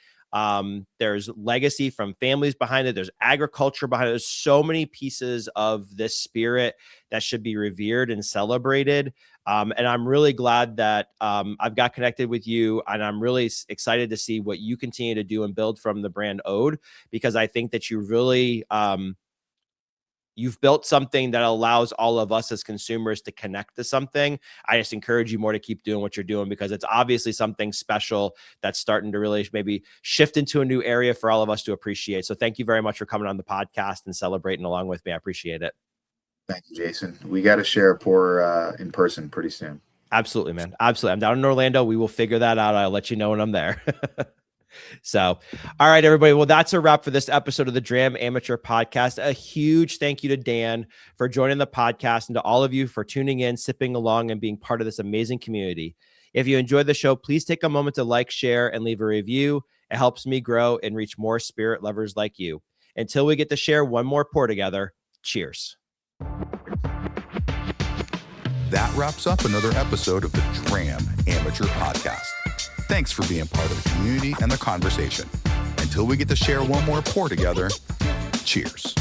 There's legacy from families behind it. There's agriculture behind it. There's so many pieces of this spirit that should be revered and celebrated. And I'm really glad that I've got connected with you, and I'm really excited to see what you continue to do and build from the brand Oade, because I think that you really, you've built something that allows all of us as consumers to connect to something. I just encourage you more to keep doing what you're doing, because it's obviously something special that's starting to really maybe shift into a new area for all of us to appreciate. So thank you very much for coming on the podcast and celebrating along with me. I appreciate it. Thank you, Jason. We got to share a pour in person pretty soon. Absolutely, man. Absolutely. I'm down in Orlando. We will figure that out. I'll let you know when I'm there. So, all right, everybody. Well, that's a wrap for this episode of the Dram Amateur Podcast. A huge thank you to Dan for joining the podcast, and to all of you for tuning in, sipping along, and being part of this amazing community. If you enjoyed the show, please take a moment to like, share, and leave a review. It helps me grow and reach more spirit lovers like you. Until we get to share one more pour together, cheers. That wraps up another episode of the Dram Amateur Podcast. Thanks for being part of the community and the conversation. Until we get to share one more pour together, cheers.